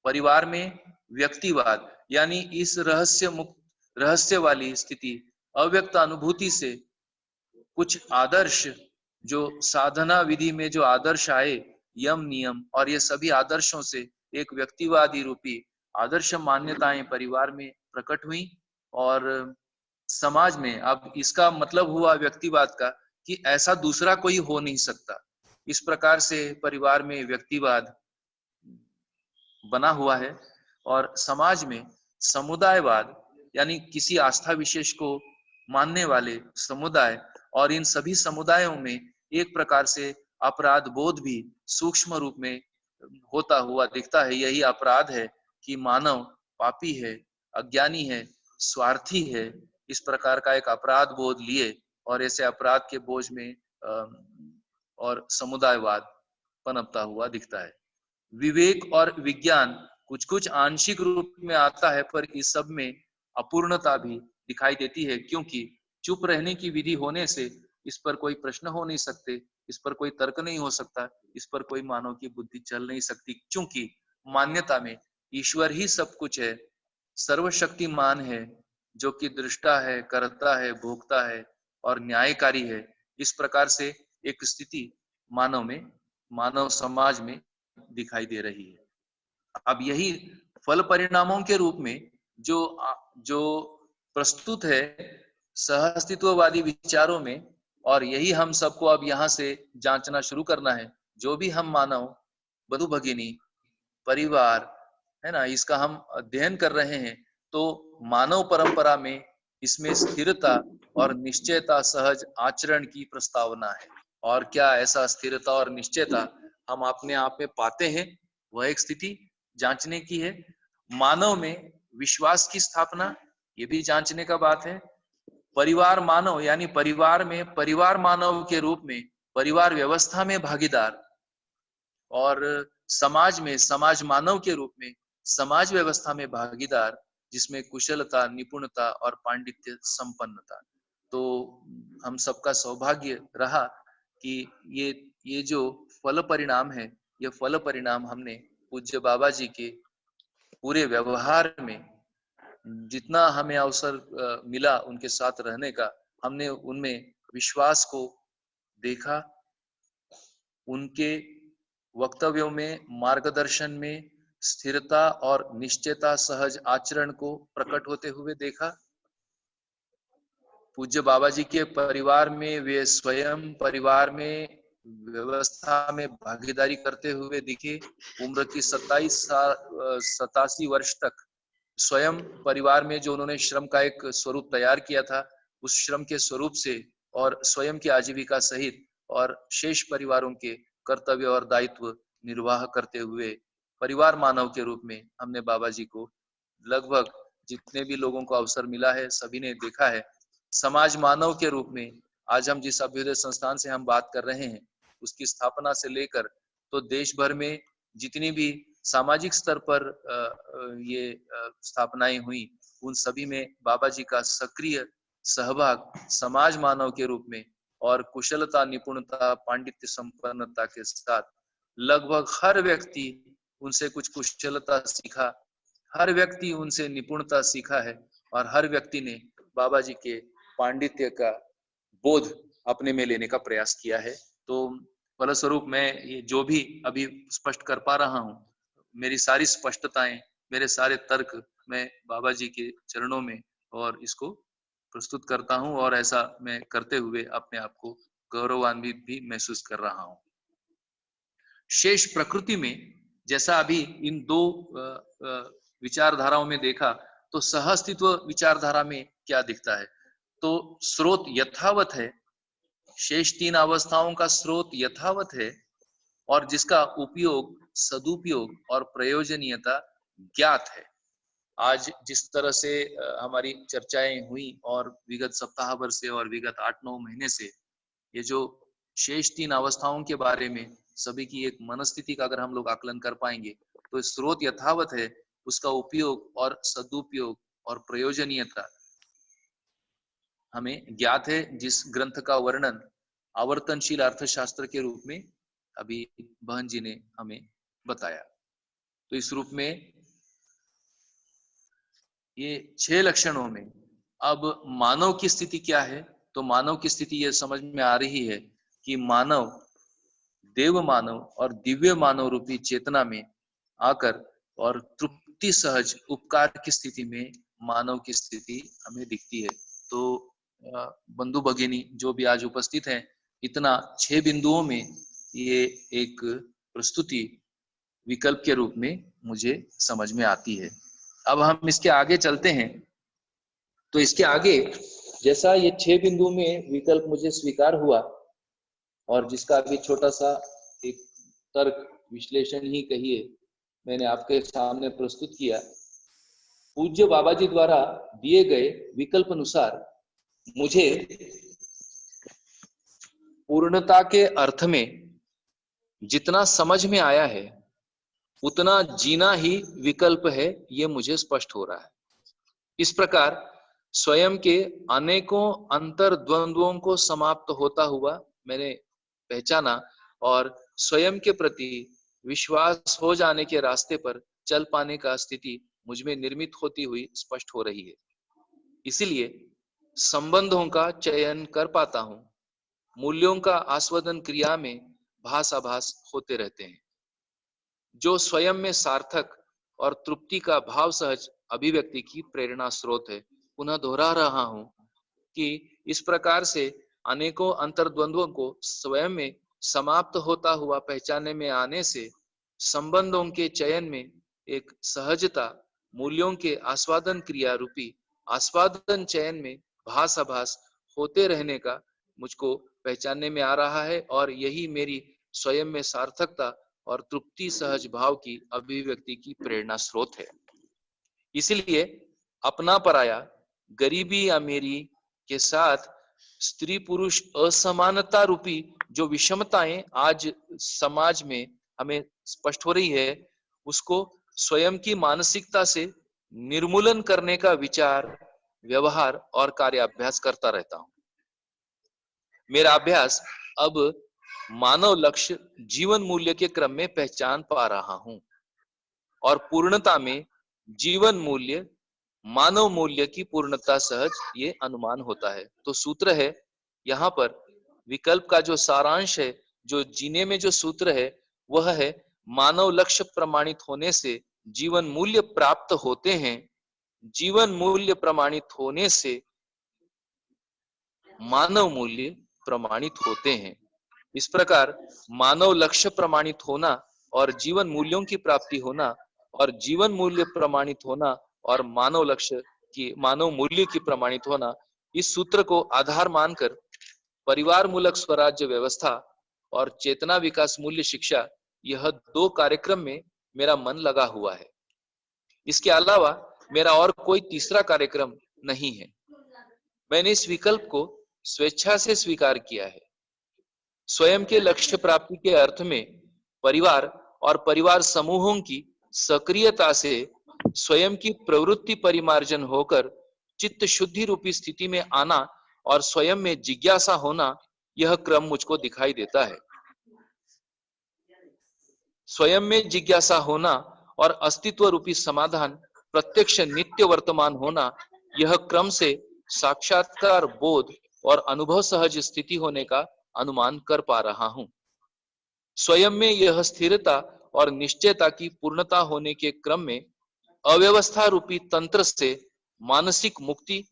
परिवार में व्यक्तिवाद यानी इस रहस्य वाली स्थिति, अव्यक्त अनुभूति से कुछ आदर्श जो साधना विधि में जो आदर्श आए, यम नियम, और ये सभी आदर्शों से एक व्यक्तिवादी रूपी आदर्श मान्यताएं परिवार में प्रकट हुई और समाज में अब इसका मतलब हुआ व्यक्तिवाद का कि ऐसा दूसरा कोई हो नहीं सकता। इस प्रकार से परिवार में व्यक्तिवाद बना हुआ है और समाज में समुदायवाद यानी किसी आस्था विशेष को मानने वाले समुदाय, और इन सभी समुदायों में एक प्रकार से अपराध बोध भी सूक्ष्म रूप में होता हुआ दिखता है। यही अपराध है कि मानव पापी है, अज्ञानी है, स्वार्थी है। इस प्रकार का एक अपराध बोध लिए और ऐसे अपराध के बोझ में और समुदायवाद पनपता हुआ दिखता है। विवेक और विज्ञान कुछ कुछ आंशिक रूप में आता है, पर इस सब में अपूर्णता भी दिखाई देती है, क्योंकि चुप रहने की विधि होने से इस पर कोई प्रश्न हो नहीं सकते, इस पर कोई तर्क नहीं हो सकता, इस पर कोई मानव की बुद्धि चल नहीं सकती, क्योंकि मान्यता में ईश्वर ही सब कुछ है, सर्वशक्तिमान है, जो कि दृष्टा है, करता है, भोगता है और न्यायकारी है। इस प्रकार से एक स्थिति मानव में, मानव समाज में दिखाई दे रही है। अब यही फल परिणामों के रूप में जो प्रस्तुत है सहअस्तित्ववादी विचारों में, और यही हम सबको अब यहाँ से जांचना शुरू करना है। जो भी हम मानव, बधु भगिनी, परिवार है ना, इसका हम अध्ययन कर रहे हैं, तो मानव परंपरा में इसमें स्थिरता और निश्चयता सहज आचरण की प्रस्तावना है। और क्या ऐसा स्थिरता और निश्चयता हम अपने आप में पाते हैं, वह एक स्थिति जांचने की है। मानव में विश्वास की स्थापना, ये भी जांचने का बात है। परिवार मानव यानी परिवार में परिवार मानव के रूप में परिवार व्यवस्था में भागीदार, और समाज में समाज मानव के रूप में समाज व्यवस्था में भागीदार, जिसमें कुशलता, निपुणता और पांडित्य संपन्नता। तो हम सबका सौभाग्य रहा कि ये ये जो फल परिणाम है, ये फल परिणाम हमने पूज्य बाबा जी के पूरे व्यवहार में जितना हमें अवसर मिला उनके साथ रहने का, हमने उनमें विश्वास को देखा, उनके वक्तव्यों में, मार्गदर्शन में स्थिरता और निश्चयता, सहज आचरण को प्रकट होते हुए देखा। पूज्य बाबा जी के परिवार में वे स्वयं परिवार में व्यवस्था में भागीदारी करते हुए दिखे। उम्र की 87 वर्ष तक स्वयं परिवार में जो उन्होंने श्रम का एक स्वरूप तैयार किया था, उस श्रम के स्वरूप से और स्वयं की आजीविका सहित और शेष परिवारों के कर्तव्य और दायित्व निर्वाह करते हुए परिवार मानव के रूप में हमने बाबा जी को लगभग जितने भी लोगों को अवसर मिला है सभी ने देखा है। समाज मानव के रूप में आज हम जिस अभ्युदय संस्थान से हम बात कर रहे हैं, उसकी स्थापना से लेकर तो देश भर में जितनी भी सामाजिक स्तर पर ये स्थापनाएं हुई, उन सभी में बाबा जी का सक्रिय सहभाग समाज मानव के रूप में और कुशलता, निपुणता, पांडित्य संपन्नता के साथ लगभग हर व्यक्ति उनसे कुछ कुशलता सीखा, हर व्यक्ति उनसे निपुणता सीखा है और हर व्यक्ति ने बाबा जी के पांडित्य का बोध अपने में लेने का प्रयास किया है। तो फलस्वरूप मैं ये जो भी अभी स्पष्ट कर पा रहा हूँ, मेरी सारी स्पष्टताएं, मेरे सारे तर्क मैं बाबा जी के चरणों में और इसको प्रस्तुत करता हूँ और ऐसा मैं करते हुए अपने आप को गौरवान्वित भी महसूस कर रहा हूँ। शेष प्रकृति में जैसा अभी इन दो विचारधाराओं में देखा, तो सहअस्तित्व विचारधारा में क्या दिखता है, तो स्रोत यथावत है, शेष तीन अवस्थाओं का स्रोत यथावत है और जिसका उपयोग, सदुपयोग और प्रयोजनीयता ज्ञात है। आज जिस तरह से हमारी चर्चाएं हुई और विगत सप्ताह भर से और विगत 8-9 महीने से ये जो शेष तीन अवस्थाओं के बारे में सभी की एक मनस्थिति का अगर हम लोग आकलन कर पाएंगे, तो स्रोत यथावत है, उसका उपयोग और सदुपयोग और प्रयोजनीयता हमें ज्ञात है। जिस ग्रंथ का वर्णन आवर्तनशील अर्थशास्त्र के रूप में अभी बहन जी ने हमें बताया, तो इस रूप में ये 6 लक्षणों में अब मानव की स्थिति क्या है, तो मानव की स्थिति ये समझ में आ रही है कि मानव देव मानव और दिव्य मानव रूपी चेतना में आकर और तृप्ति सहज उपकार की स्थिति में मानव की स्थिति हमें दिखती है। तो बंधु भगिनी जो भी आज उपस्थित हैं, इतना 6 बिंदुओं में ये एक प्रस्तुति विकल्प के रूप में मुझे समझ में आती है। अब हम इसके आगे चलते हैं, तो इसके आगे जैसा ये 6 बिंदुओं में विकल्प मुझे स्वीकार हुआ और जिसका अभी छोटा सा एक तर्क विश्लेषण ही कहिए मैंने आपके सामने प्रस्तुत किया, पूज्य बाबा जी द्वारा दिए गए विकल्प अनुसार मुझे पूर्णता के अर्थ में जितना समझ में आया है उतना जीना ही विकल्प है, ये मुझे स्पष्ट हो रहा है। इस प्रकार स्वयं के अनेकों अंतर्द्वंद्वों को समाप्त होता हुआ मैंने पहचाना और स्वयं के प्रति विश्वास हो जाने के रास्ते पर चल पाने का स्थिति मुझमें निर्मित होती हुई स्पष्ट हो रही है। इसीलिए संबंधों का चयन कर पाता हूं, मूल्यों का आस्वादन क्रिया में भासाभास होते रहते हैं, जो स्वयं में सार्थक और तृप्ति का भाव सहज अभिव्यक्ति की प्रेरणा स्रोत है। पुनः दोहरा रहा हूं कि इस प्रकार से अनेकों अंतर्द्वंद्वों को स्वयं में समाप्त होता हुआ पहचानने में आने से संबंधों के चयन में एक सहजता, मूल्यों के आस्वादन क्रिया रूपी आस्वादन चयन में भासाभास होते रहने का मुझको पहचानने में आ रहा है और यही मेरी स्वयं में सार्थकता और तृप्ति सहज भाव की अभिव्यक्ति की प्रेरणा स्रोत है। इसलिए अपना पराया, गरीबी अमीरी के साथ स्त्री पुरुष असमानता रूपी जो विषमताएं आज समाज में हमें स्पष्ट हो रही है, उसको स्वयं की मानसिकता से निर्मूलन करने का विचार, व्यवहार और कार्य अभ्यास करता रहता हूं। मेरा अभ्यास अब मानव लक्ष्य जीवन मूल्य के क्रम में पहचान पा रहा हूं और पूर्णता में जीवन मूल्य मानव मूल्य की पूर्णता सहज ये अनुमान होता है। तो सूत्र है यहाँ पर विकल्प का जो सारांश है, जो जीने में जो सूत्र है वह है मानव लक्ष्य प्रमाणित होने से जीवन मूल्य प्राप्त होते हैं, जीवन मूल्य प्रमाणित होने से मानव मूल्य प्रमाणित होते हैं। इस प्रकार मानव लक्ष्य प्रमाणित होना और जीवन मूल्यों की प्राप्ति होना और जीवन मूल्य प्रमाणित होना और मानव लक्ष्य की मानव मूल्य की प्रमाणित होना, इस सूत्र को आधार मानकर परिवार मूलक स्वराज्य व्यवस्था और चेतना विकास मूल्य शिक्षा, यह 2 कार्यक्रम में मेरा मन लगा हुआ है। इसके अलावा मेरा और कोई तीसरा कार्यक्रम नहीं है। मैंने इस विकल्प को स्वेच्छा से स्वीकार किया है। स्वयं के लक्ष्य प्राप्ति के अर्थ में परिवार और परिवार समूहों की सक्रियता से स्वयं की प्रवृत्ति परिमार्जन होकर चित्त शुद्धि रूपी स्थिति में आना और स्वयं में जिज्ञासा होना, यह क्रम मुझको दिखाई देता है। स्वयं में जिज्ञासा होना और अस्तित्व रूपी समाधान प्रत्यक्ष नित्य वर्तमान होना, यह क्रम से साक्षात्कार बोध और अनुभव सहज स्थिति होने का अनुमान कर पा रहा हूं। स्वयं में यह स्थिरता और निश्चयता की पूर्णता होने के क्रम में अव्यवस्था रूपी तंत्र से मानसिक मुक्ति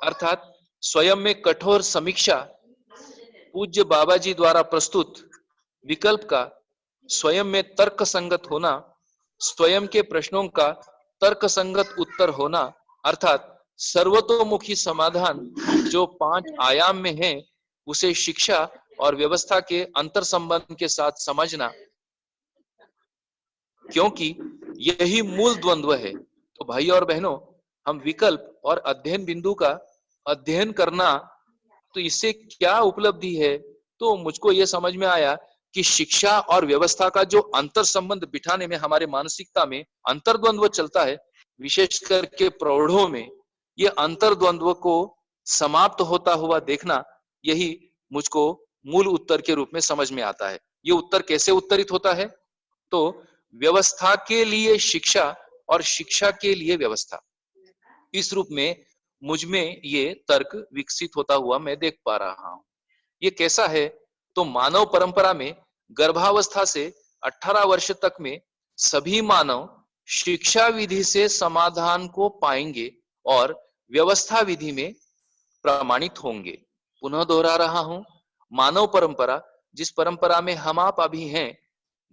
अर्थात स्वयं में कठोर समीक्षा, पूज्य बाबा जी द्वारा प्रस्तुत विकल्प का स्वयं में तर्क संगत होना, स्वयं के प्रश्नों का तर्क संगत उत्तर होना अर्थात सर्वतोमुखी समाधान जो 5 आयाम में है, उसे शिक्षा और व्यवस्था के अंतर संबंध के साथ समझना, क्योंकि यही मूल द्वंद्व है। तो भाई और बहनों, हम विकल्प और अध्ययन बिंदु का अध्ययन करना, तो इससे क्या उपलब्धि है? तो मुझको ये समझ में आया कि शिक्षा और व्यवस्था का जो अंतर संबंध बिठाने में हमारे मानसिकता में अंतर्द्वंद्व चलता है, विशेष करके प्रौढ़ों में, ये अंतर्द्वंद्व को समाप्त होता हुआ देखना, यही मुझको मूल उत्तर के रूप में समझ में आता है। ये उत्तर कैसे उत्तरित होता है? तो व्यवस्था के लिए शिक्षा और शिक्षा के लिए व्यवस्था, इस रूप में मुझ में ये तर्क विकसित होता हुआ मैं देख पा रहा हूं। ये कैसा है? तो मानव परंपरा में गर्भावस्था से 18 वर्ष तक में सभी मानव शिक्षा विधि से समाधान को पाएंगे और व्यवस्था विधि में प्रमाणित होंगे। पुनः दोहरा रहा हूं, मानव परंपरा, जिस परंपरा में हम आप अभी हैं,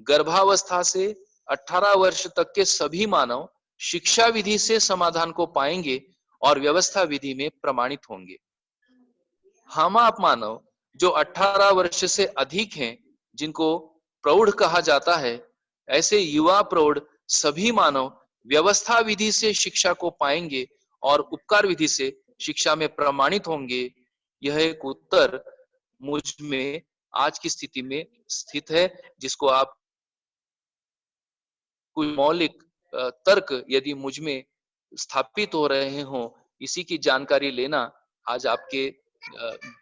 गर्भावस्था से 18 वर्ष तक के सभी मानव शिक्षा विधि से समाधान को पाएंगे और व्यवस्था विधि में प्रमाणित होंगे। हम आप मानव जो 18 वर्ष से अधिक हैं, जिनको प्रौढ़ कहा जाता है, ऐसे युवा प्रौढ़ सभी मानव व्यवस्था विधि से शिक्षा को पाएंगे और उपकार विधि से शिक्षा में प्रमाणित होंगे। यह एक उत्तर मुझ में आज की स्थिति में स्थित है, जिसको आप कोई मौलिक तर्क यदि मुझ में स्थापित हो रहे हों, इसी की जानकारी लेना आज आपके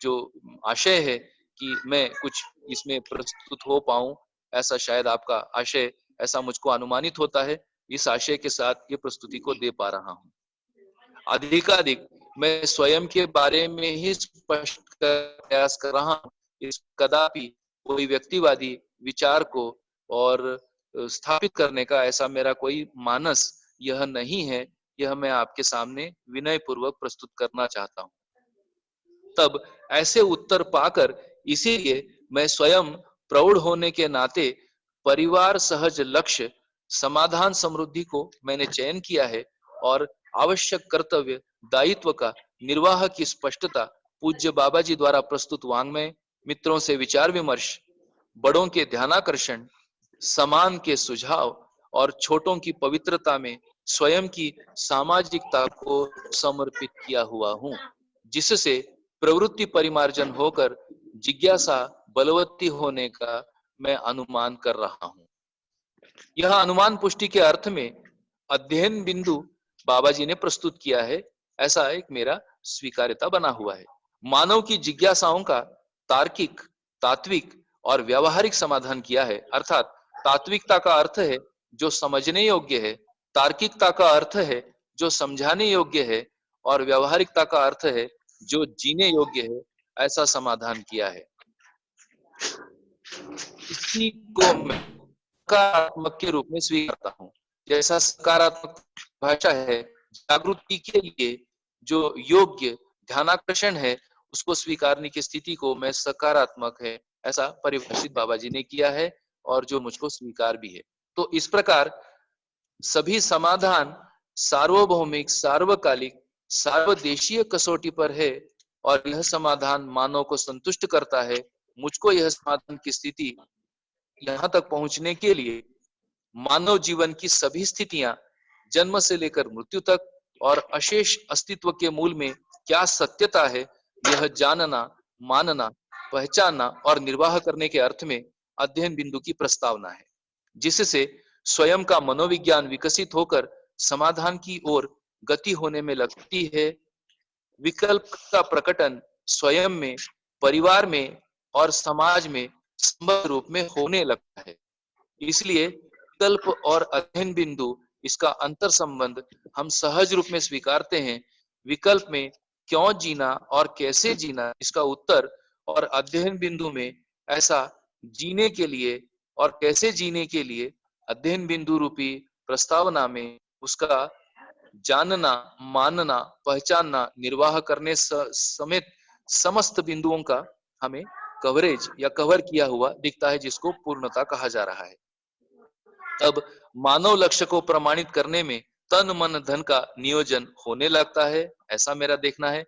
जो आशय है कि मैं कुछ इसमें प्रस्तुत हो पाऊं, ऐसा शायद आपका आशय, ऐसा मुझको अनुमानित होता है। इस आशय के साथ ये प्रस्तुति को दे पा रहा हूं। अधिकाधिक मैं स्वयं के बारे में ही स्पष्ट प्रयास कर रहा हूं। इस कदापि कोई व्यक्तिवादी विचार को और स्थापित करने का ऐसा मेरा कोई मानस यह नहीं है। यह मैं आपके सामने विनय पूर्वक प्रस्तुत करना चाहता हूं। तब ऐसे उत्तर पाकर, इसीलिए मैं स्वयं प्रौढ़ होने के नाते परिवार सहज लक्ष्य समाधान समृद्धि को मैंने चयन किया है और आवश्यक कर्तव्य दायित्व का निर्वाह की स्पष्टता पूज्य बाबा जी द्वारा प्रस्तुत वांग्मय, मित्रों से विचार विमर्श, बड़ों के ध्यानाकर्षण, समान के सुझाव और छोटों की पवित्रता में स्वयं की सामाजिकता को समर्पित किया हुआ हूं, जिससे प्रवृत्ति परिमार्जन होकर जिज्ञासा बलवती होने का मैं अनुमान कर रहा हूं। यह अनुमान पुष्टि के अर्थ में अध्ययन बिंदु बाबा जी ने प्रस्तुत किया है, ऐसा एक मेरा स्वीकार्यता बना हुआ है। मानव की जिज्ञासाओं का तार्किक, तात्विक और व्यावहारिक समाधान किया है। अर्थात तात्विकता का अर्थ है जो समझने योग्य है, तार्किकता का अर्थ है जो समझाने योग्य है, और व्यावहारिकता का अर्थ है जो जीने योग्य है। ऐसा समाधान किया है। इसी को मैं सकारात्मक के रूप में स्वीकारता हूँ। जैसा सकारात्मक भाषा है, जागृति के लिए जो योग्य ध्यानाकर्षण है उसको स्वीकारने की स्थिति को मैं सकारात्मक है ऐसा परिभाषित बाबा जी ने किया है, और जो मुझको स्वीकार भी है। तो इस प्रकार सभी समाधान सार्वभौमिक, सार्वकालिक, सार्वदेशीय कसौटी पर है, और यह समाधान मानव को संतुष्ट करता है। मुझको यह समाधान की स्थिति यहाँ तक पहुंचने के लिए मानव जीवन की सभी स्थितियां, जन्म से लेकर मृत्यु तक और अशेष अस्तित्व के मूल में क्या सत्यता है, यह जानना, मानना, पहचानना और निर्वाह करने के अर्थ में अध्ययन बिंदु की प्रस्तावना है, जिससे स्वयं का मनोविज्ञान विकसित होकर समाधान की ओर गति होने में लगती है। विकल्प का प्रकटन स्वयं में, परिवार में और समाज में संबद्ध रूप में होने लगता है। इसलिए विकल्प और अध्ययन बिंदु, इसका अंतर संबंध हम सहज रूप में स्वीकारते हैं। विकल्प में क्यों जीना और कैसे जीना, इसका उत्तर, और अध्ययन बिंदु में ऐसा जीने के लिए और कैसे जीने के लिए अध्ययन बिंदु रूपी प्रस्तावना में उसका जानना, मानना, पहचानना, निर्वाह करने समेत समस्त बिंदुओं का हमें कवरेज या कवर किया हुआ दिखता है, जिसको पूर्णता कहा जा रहा है। तब मानव लक्ष्य को प्रमाणित करने में तन मन धन का नियोजन होने लगता है, ऐसा मेरा देखना है।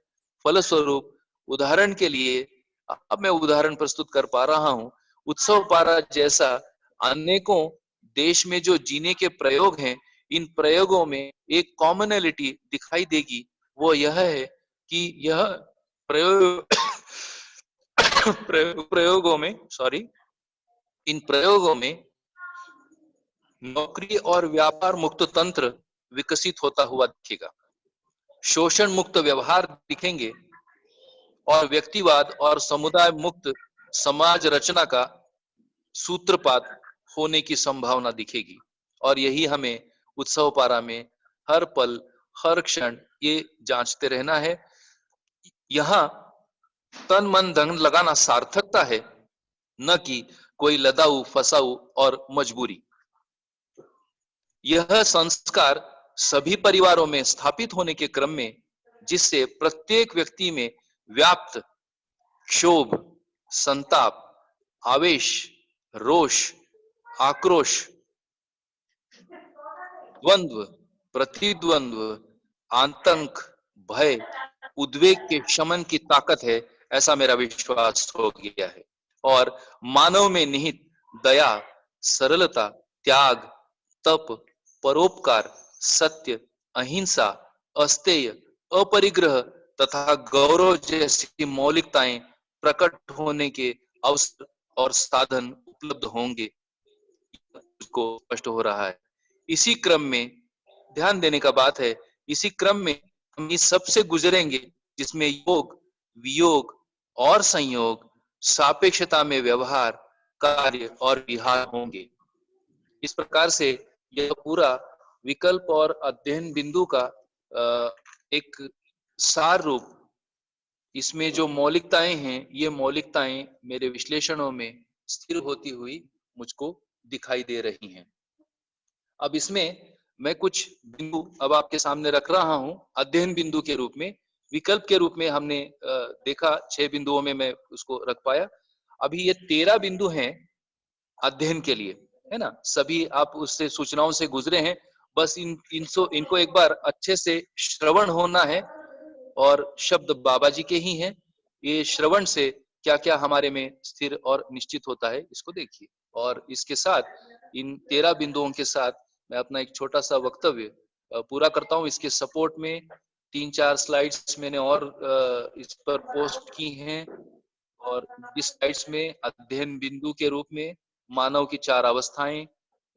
फलस्वरूप उदाहरण के लिए अब मैं उदाहरण प्रस्तुत कर पा रहा हूं, उत्सव पारा जैसा अनेकों देश में जो जीने के प्रयोग हैं, इन प्रयोगों में एक कॉमनैलिटी दिखाई देगी। वो यह है कि यह प्रयोगों में इन प्रयोगों में नौकरी और व्यापार मुक्त तंत्र विकसित होता हुआ दिखेगा, शोषण मुक्त व्यवहार दिखेंगे, और व्यक्तिवाद और समुदाय मुक्त समाज रचना का सूत्रपात होने की संभावना दिखेगी। और यही हमें उत्सव पारा में हर पल, हर क्षण ये जांचते रहना है। यहाँ तन मन धन लगाना सार्थकता है, न कि कोई लदाऊ, फसाऊ और मजबूरी। यह संस्कार सभी परिवारों में स्थापित होने के क्रम में, जिससे प्रत्येक व्यक्ति में व्याप्त क्षोभ, संताप, आवेश, रोष, आक्रोश, द्वंद्व, प्रतिद्वंद्व, आतंक, भय, उद्वेग के शमन की ताकत है, ऐसा मेरा विश्वास हो गया है। और मानव में निहित दया, सरलता, त्याग, तप, परोपकार, सत्य, अहिंसा, अस्तेय, अपरिग्रह तथा गौरव जैसी मौलिकताएं प्रकट होने के अवसर और साधन उपलब्ध होंगे, को स्पष्ट हो रहा है। इसी क्रम में ध्यान देने का बात है, इसी क्रम में हम इस सबसे गुजरेंगे जिसमें योग, वियोग और संयोग, सापेक्षता में व्यवहार, कार्य और विहार होंगे। इस प्रकार से यह पूरा विकल्प और अध्ययन बिंदु का एक सार रूप, इसमें जो मौलिकताएं हैं, ये मौलिकताएं मेरे विश्लेषणों में स्थिर होती हुई मुझको दिखाई दे रही हैं। अब इसमें मैं कुछ बिंदु अब आपके सामने रख रहा हूं अध्ययन बिंदु के रूप में। विकल्प के रूप में हमने देखा 6 बिंदुओं में मैं उसको रख पाया। अभी ये 13 बिंदु हैं अध्ययन के लिए, है ना। सभी आप उससे सूचनाओं से गुजरे हैं, बस इनको एक बार अच्छे से श्रवण होना है, और शब्द बाबा जी के ही हैं। ये श्रवण से क्या क्या हमारे में स्थिर और निश्चित होता है, इसको देखिए। और इसके साथ इन 13 बिंदुओं के साथ मैं अपना एक छोटा सा वक्तव्य पूरा करता हूँ। इसके सपोर्ट में 3-4 स्लाइड्स मैंने और इस पर पोस्ट की हैं, और इस स्लाइड्स में अध्ययन बिंदु के रूप में मानव की 4 अवस्थाएं,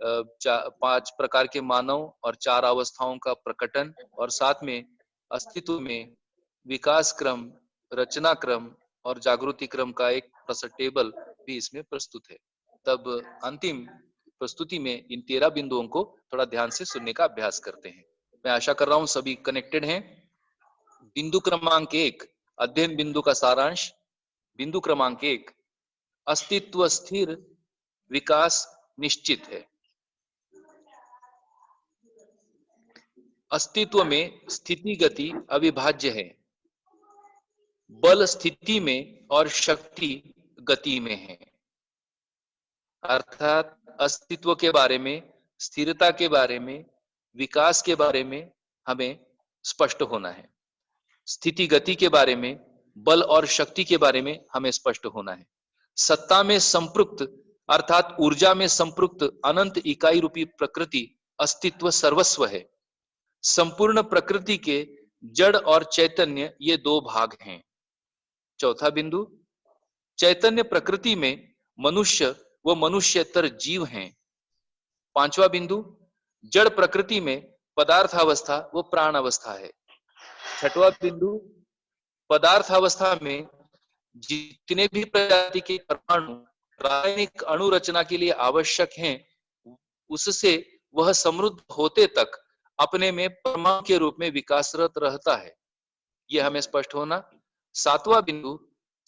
5 प्रकार के मानव और 4 अवस्थाओं का प्रकटन, और साथ में अस्तित्व में विकास क्रम, रचना क्रम और जागृति क्रम का एक टेबल भी इसमें प्रस्तुत है। तब अंतिम प्रस्तुति में इन 13 बिंदुओं को थोड़ा ध्यान से सुनने का अभ्यास करते हैं। मैं आशा कर रहा हूं सभी कनेक्टेड हैं। बिंदु क्रमांक 1, अध्ययन बिंदु का सारांश। बिंदु क्रमांक 1, अस्तित्व स्थिर, विकास निश्चित है। अस्तित्व में स्थिति गति अविभाज्य है। बल स्थिति में और शक्ति गति में है। अर्थात अस्तित्व के बारे में, स्थिरता के बारे में, विकास के बारे में हमें स्पष्ट होना है। स्थिति गति के बारे में, बल और शक्ति के बारे में हमें स्पष्ट होना है। सत्ता में संपृक्त अर्थात ऊर्जा में संपृक्त अनंत इकाई रूपी प्रकृति अस्तित्व सर्वस्व है। संपूर्ण प्रकृति के जड़ और चैतन्य ये दो भाग हैं। चौथा बिंदु, चैतन्य प्रकृति में मनुष्य व मनुष्यतर जीव हैं। पांचवा बिंदु, जड़ प्रकृति में पदार्थावस्था व प्राण अवस्था है। छठवां बिंदु, पदार्थावस्था में जितने भी प्रजाति के परमाणु रासायनिक अणु रचना के लिए आवश्यक हैं, उससे वह समृद्ध होते तक अपने में परमाणु के रूप में विकासरत रहता है। यह हमें स्पष्ट होना। सातवां बिंदु,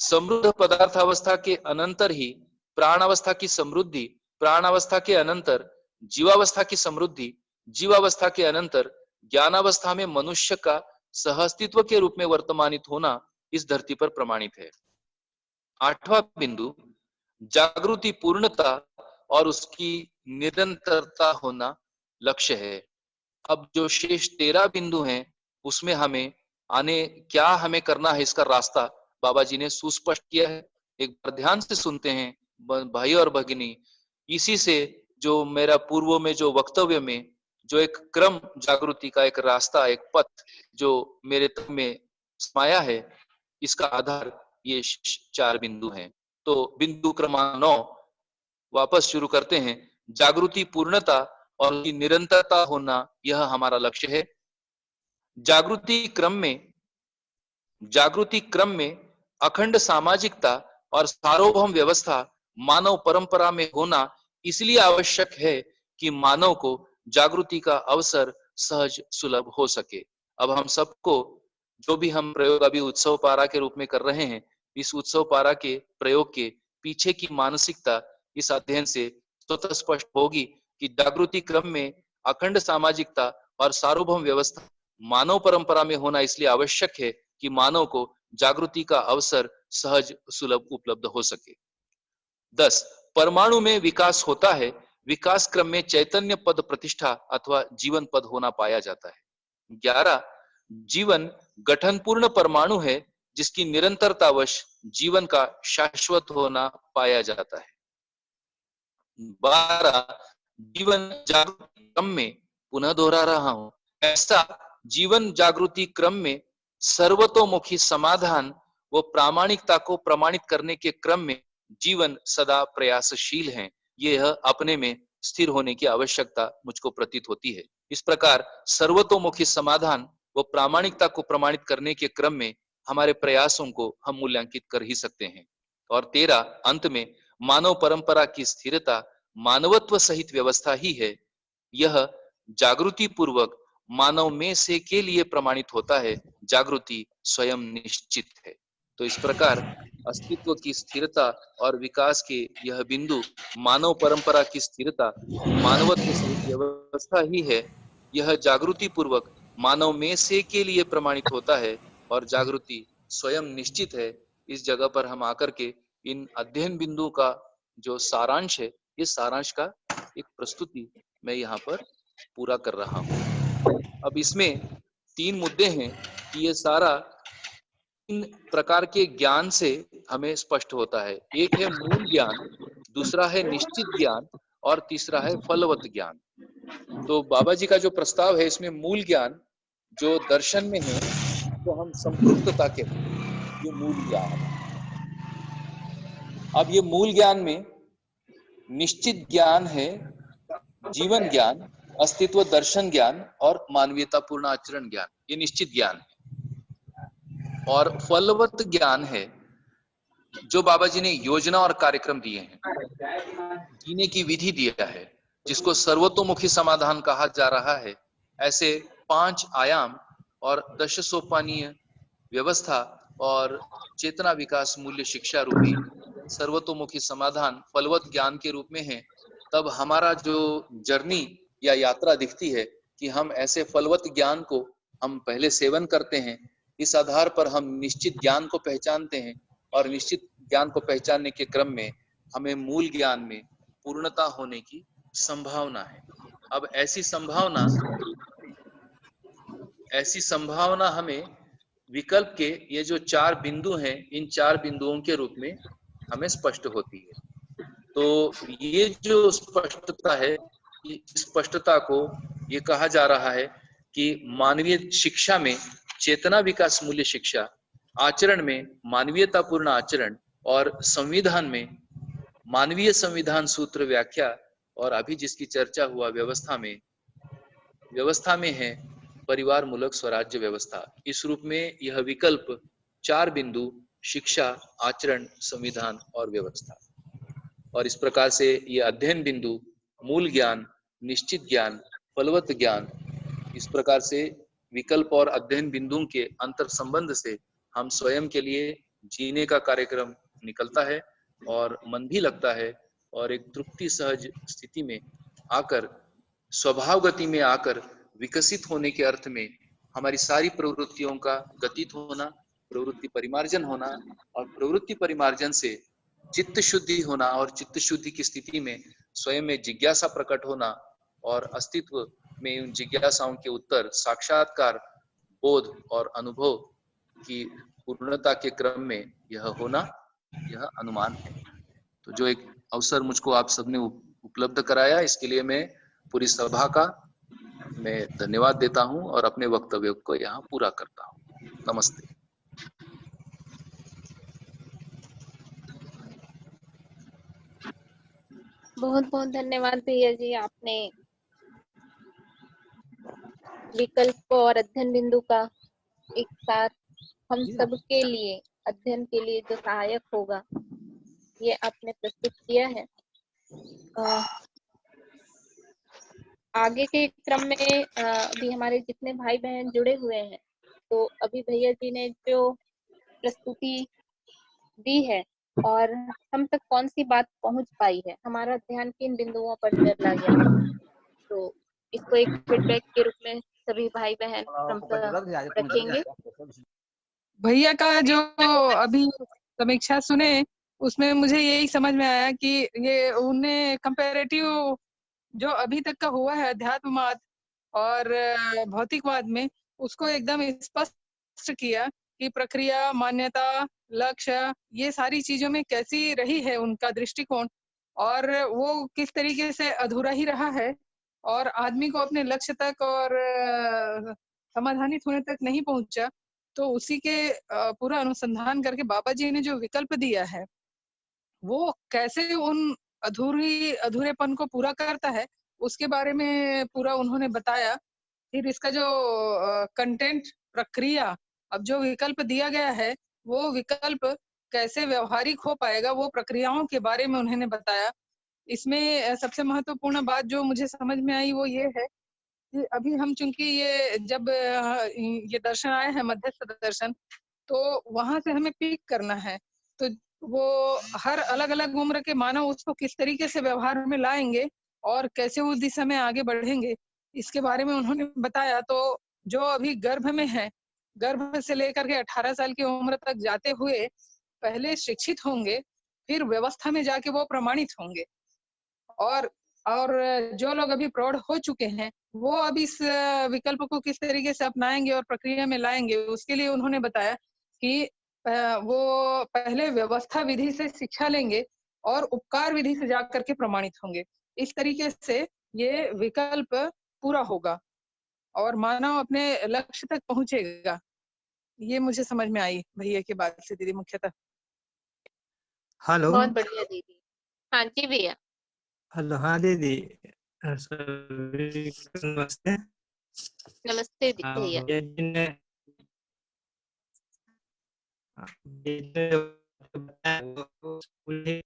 समृद्ध पदार्थावस्था के अनंतर ही प्राणावस्था की समृद्धि, प्राणावस्था के अनंतर जीवावस्था की समृद्धि, जीवावस्था के अनंतर ज्ञानावस्था में मनुष्य का सहअस्तित्व के रूप में वर्तमानित होना इस धरती पर प्रमाणित है। आठवां बिंदु, जागृति पूर्णता और उसकी निरंतरता होना लक्ष्य है। अब जो शेष 13 बिंदु हैं उसमें क्या हमें करना है, इसका रास्ता बाबा जी ने सुस्पष्ट किया है। एक बार ध्यान से सुनते हैं भाई और भगिनी। इसी से जो मेरा पूर्व में जो वक्तव्य में जो एक क्रम जागृति का एक रास्ता, एक पथ जो मेरे तक में समाया है, इसका आधार ये 4 बिंदु हैं। तो बिंदु क्रमांक 9 वापस शुरू करते हैं। जागृति पूर्णता और उनकी निरंतरता होना यह हमारा लक्ष्य है। जागृति क्रम में अखंड सामाजिकता और सार्वभौम व्यवस्था मानव परंपरा में होना इसलिए आवश्यक है कि मानव को जागृति का अवसर सहज सुलभ हो सके। अब हम सबको जो भी हम प्रयोग अभी उत्सव पारा के रूप में कर रहे हैं, इस उत्सव पारा के प्रयोग के पीछे की मानसिकता इस अध्ययन से स्वतः स्पष्ट होगी कि जागृति क्रम में अखंड सामाजिकता और सार्वभौम व्यवस्था मानव परंपरा में होना इसलिए आवश्यक है कि मानव को जागृति का अवसर सहज सुलभ उपलब्ध हो सके। 10, परमाणु में विकास होता है। विकास क्रम में चैतन्य पद प्रतिष्ठा अथवा जीवन पद होना पाया जाता है। 11, जीवन गठनपूर्ण परमाणु है जिसकी निरंतरतावश जीवन का शाश्वत होना पाया जाता है। 12, जीवन जागृति क्रम में, पुनः दोहरा रहा हूं, ऐसा जीवन जागृति क्रम में सर्वतोमुखी समाधान व प्रामाणिकता को प्रमाणित करने के क्रम में जीवन सदा प्रयासशील है। यह अपने में स्थिर होने की आवश्यकता मुझको प्रतीत होती है। इस प्रकार सर्वतोमुखी समाधान व प्रामाणिकता को प्रमाणित करने के क्रम में हमारे प्रयासों को हम मूल्यांकित कर ही सकते हैं। और 13, अंत में मानव परंपरा की स्थिरता मानवत्व सहित व्यवस्था ही है। यह जागृति पूर्वक मानव में से के लिए प्रमाणित होता है। जागृति स्वयं निश्चित है। तो इस प्रकार अस्तित्व की स्थिरता और विकास के यह बिंदु, मानव परंपरा की स्थिरता मानवत्व सहित व्यवस्था ही है। यह जागृति पूर्वक मानव में से के लिए प्रमाणित होता है और जागृति स्वयं निश्चित है। इस जगह पर हम आकर के इन अध्ययन बिंदु का जो सारांश है, इस सारांश का एक प्रस्तुति मैं यहाँ पर पूरा कर रहा हूँ। अब इसमें 3 मुद्दे हैं कि ये सारा 3 प्रकार के ज्ञान से हमें स्पष्ट होता है। एक है मूल ज्ञान, दूसरा है निश्चित ज्ञान और तीसरा है फलवत ज्ञान। तो बाबा जी का जो प्रस्ताव है इसमें मूल ज्ञान जो दर्शन में है तो हम संपृक्तता के ये मूल ज्ञान है। अब ये मूल ज्ञान में निश्चित ज्ञान है जीवन ज्ञान, अस्तित्व दर्शन ज्ञान और मानवीयता पूर्ण आचरण ज्ञान, ये निश्चित ज्ञान है। और फलवत ज्ञान है जो बाबा जी ने योजना और कार्यक्रम दिए हैं, जीने की विधि दिया है, जिसको सर्वतोमुखी समाधान कहा जा रहा है, ऐसे 5 आयाम और 10 सोपानीय व्यवस्था और चेतना विकास मूल्य शिक्षा रूपी सर्वतोमुखी समाधान फलवत ज्ञान के रूप में है, तब हमारा जो जर्नी या यात्रा दिखती है कि हम ऐसे फलवत ज्ञान को हम पहले सेवन करते हैं, इस आधार पर हम निश्चित ज्ञान को पहचानते हैं और निश्चित ज्ञान को पहचानने के क्रम में हमें मूल ज्ञान में पूर्णता होने की संभावना है। अब ऐसी संभावना हमें विकल्प के ये जो 4 बिंदु हैं, इन 4 बिंदुओं के रूप में हमें स्पष्ट होती है। तो ये जो स्पष्टता है, इस स्पष्टता को ये कहा जा रहा है कि मानवीय शिक्षा में चेतना विकास मूल्य शिक्षा, आचरण में मानवीयतापूर्ण आचरण और संविधान में मानवीय संविधान सूत्र व्याख्या और अभी जिसकी चर्चा हुआ व्यवस्था में है परिवार मूलक स्वराज्य व्यवस्था। इस रूप में यह विकल्प 4 बिंदु शिक्षा, आचरण, संविधान और व्यवस्था, और इस प्रकार से ये अध्ययन बिंदु मूल ज्ञान, निश्चित ज्ञान, फलवत ज्ञान, इस प्रकार से विकल्प और अध्ययन बिंदुओं के अंतर संबंध से हम स्वयं के लिए जीने का कार्यक्रम निकलता है और मन भी लगता है और एक तृप्ति सहज स्थिति में आकर, स्वभाव गति में आकर विकसित होने के अर्थ में हमारी सारी प्रवृत्तियों का गतित होना, प्रवृत्ति परिमार्जन होना और प्रवृत्ति परिमार्जन से चित्त शुद्धि होना और चित्त शुद्धि की स्थिति में स्वयं में जिज्ञासा प्रकट होना और अस्तित्व में उन जिज्ञासाओं के उत्तर साक्षात्कार, बोध और अनुभव की पूर्णता के क्रम में यह होना, यह अनुमान है। तो जो एक अवसर मुझको आप सबने उपलब्ध कराया, इसके लिए मैं पूरी सभा का मैं धन्यवाद देता हूं और अपने वक्तव्य को यहाँ पूरा करता हूं। नमस्ते। बहुत बहुत धन्यवाद भैया जी, आपने विकल्प और अध्ययन बिंदु का एक साथ हम सब के लिए अध्ययन के लिए जो सहायक होगा ये आपने प्रस्तुत किया है। आगे के क्रम में अभी हमारे जितने भाई बहन जुड़े हुए हैं, तो अभी भैया जी ने जो प्रस्तुति दी है और हम तक कौन सी बात पहुंच पाई है, हमारा ध्यान किन बिंदुओं पर चला गया, तो इसको एक फीडबैक के रूप में सभी भाई बहन रखेंगे। भैया का जो अभी समीक्षा सुने उसमें मुझे यही समझ में आया कि ये उन्हें कंपैरेटिव जो अभी तक का हुआ है अध्यात्मवाद और भौतिकवाद में, उसको एकदम स्पष्ट किया कि प्रक्रिया, मान्यता, लक्ष्य, ये सारी चीजों में कैसी रही है उनका दृष्टिकोण और वो किस तरीके से अधूरा ही रहा है और आदमी को अपने लक्ष्य तक और समाधानित होने तक नहीं पहुंचा। तो उसी के पूरा अनुसंधान करके बाबा जी ने जो विकल्प दिया है वो कैसे उन अधूरेपन को पूरा करता है, उसके बारे में पूरा उन्होंने बताया। फिर इसका जो कंटेंट, प्रक्रिया, अब जो विकल्प दिया गया है वो विकल्प कैसे व्यवहारिक हो पाएगा, वो प्रक्रियाओं के बारे में उन्होंने बताया। इसमें सबसे महत्वपूर्ण बात जो मुझे समझ में आई वो ये है कि अभी हम चूंकि ये जब ये दर्शन आए हैं मध्यस्थ दर्शन, तो वहां से हमें पीक करना है, तो वो हर अलग अलग उम्र के मानव उसको किस तरीके से व्यवहार में लाएंगे और कैसे उस दिशा में आगे बढ़ेंगे, इसके बारे में उन्होंने बताया। तो जो अभी गर्भ में है, गर्भ से लेकर के 18 साल की उम्र तक जाते हुए पहले शिक्षित होंगे, फिर व्यवस्था में जाके वो प्रमाणित होंगे, और जो लोग अभी प्रौढ़ हो चुके हैं वो अब इस विकल्प को किस तरीके से अपनाएंगे और प्रक्रिया में लाएंगे, उसके लिए उन्होंने बताया कि वो पहले व्यवस्था विधि से शिक्षा लेंगे और उपकार विधि से जाकर के प्रमाणित होंगे। इस तरीके से ये विकल्प पूरा होगा और मानव अपने लक्ष्य तक पहुंचेगा। ये मुझे समझ में आई भैया की बात से दीदी मुख्यतः। हेलो। बहुत बढ़िया दीदी। हाँ जी भैया। हेलो। हाँ दीदी, नमस्ते। नमस्ते भैया। जो बताया वो स्कूल ही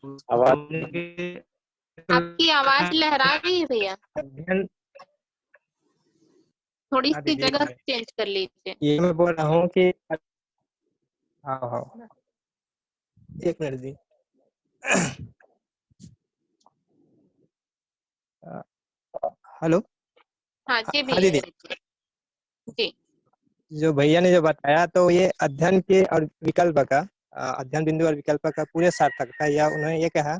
उसको आवाज समझने के आपकी आवाज लहरा रही है भैया, अध्ययन। थोड़ी हाँ सी दीदी, एक जगह मिनट, चेंज कर लीजिए। ये मैं बोल रहा हूँ कि हाँ हाँ, एक मिनट दी। हेलो, हाँ जी हाँ भैया, दीदी, जी जो भैया ने जो बताया तो ये अध्ययन के और विकल्प का अध्ययन बिंदु और विकल्प का पूरे सार्थकता, या उन्होंने ये कहा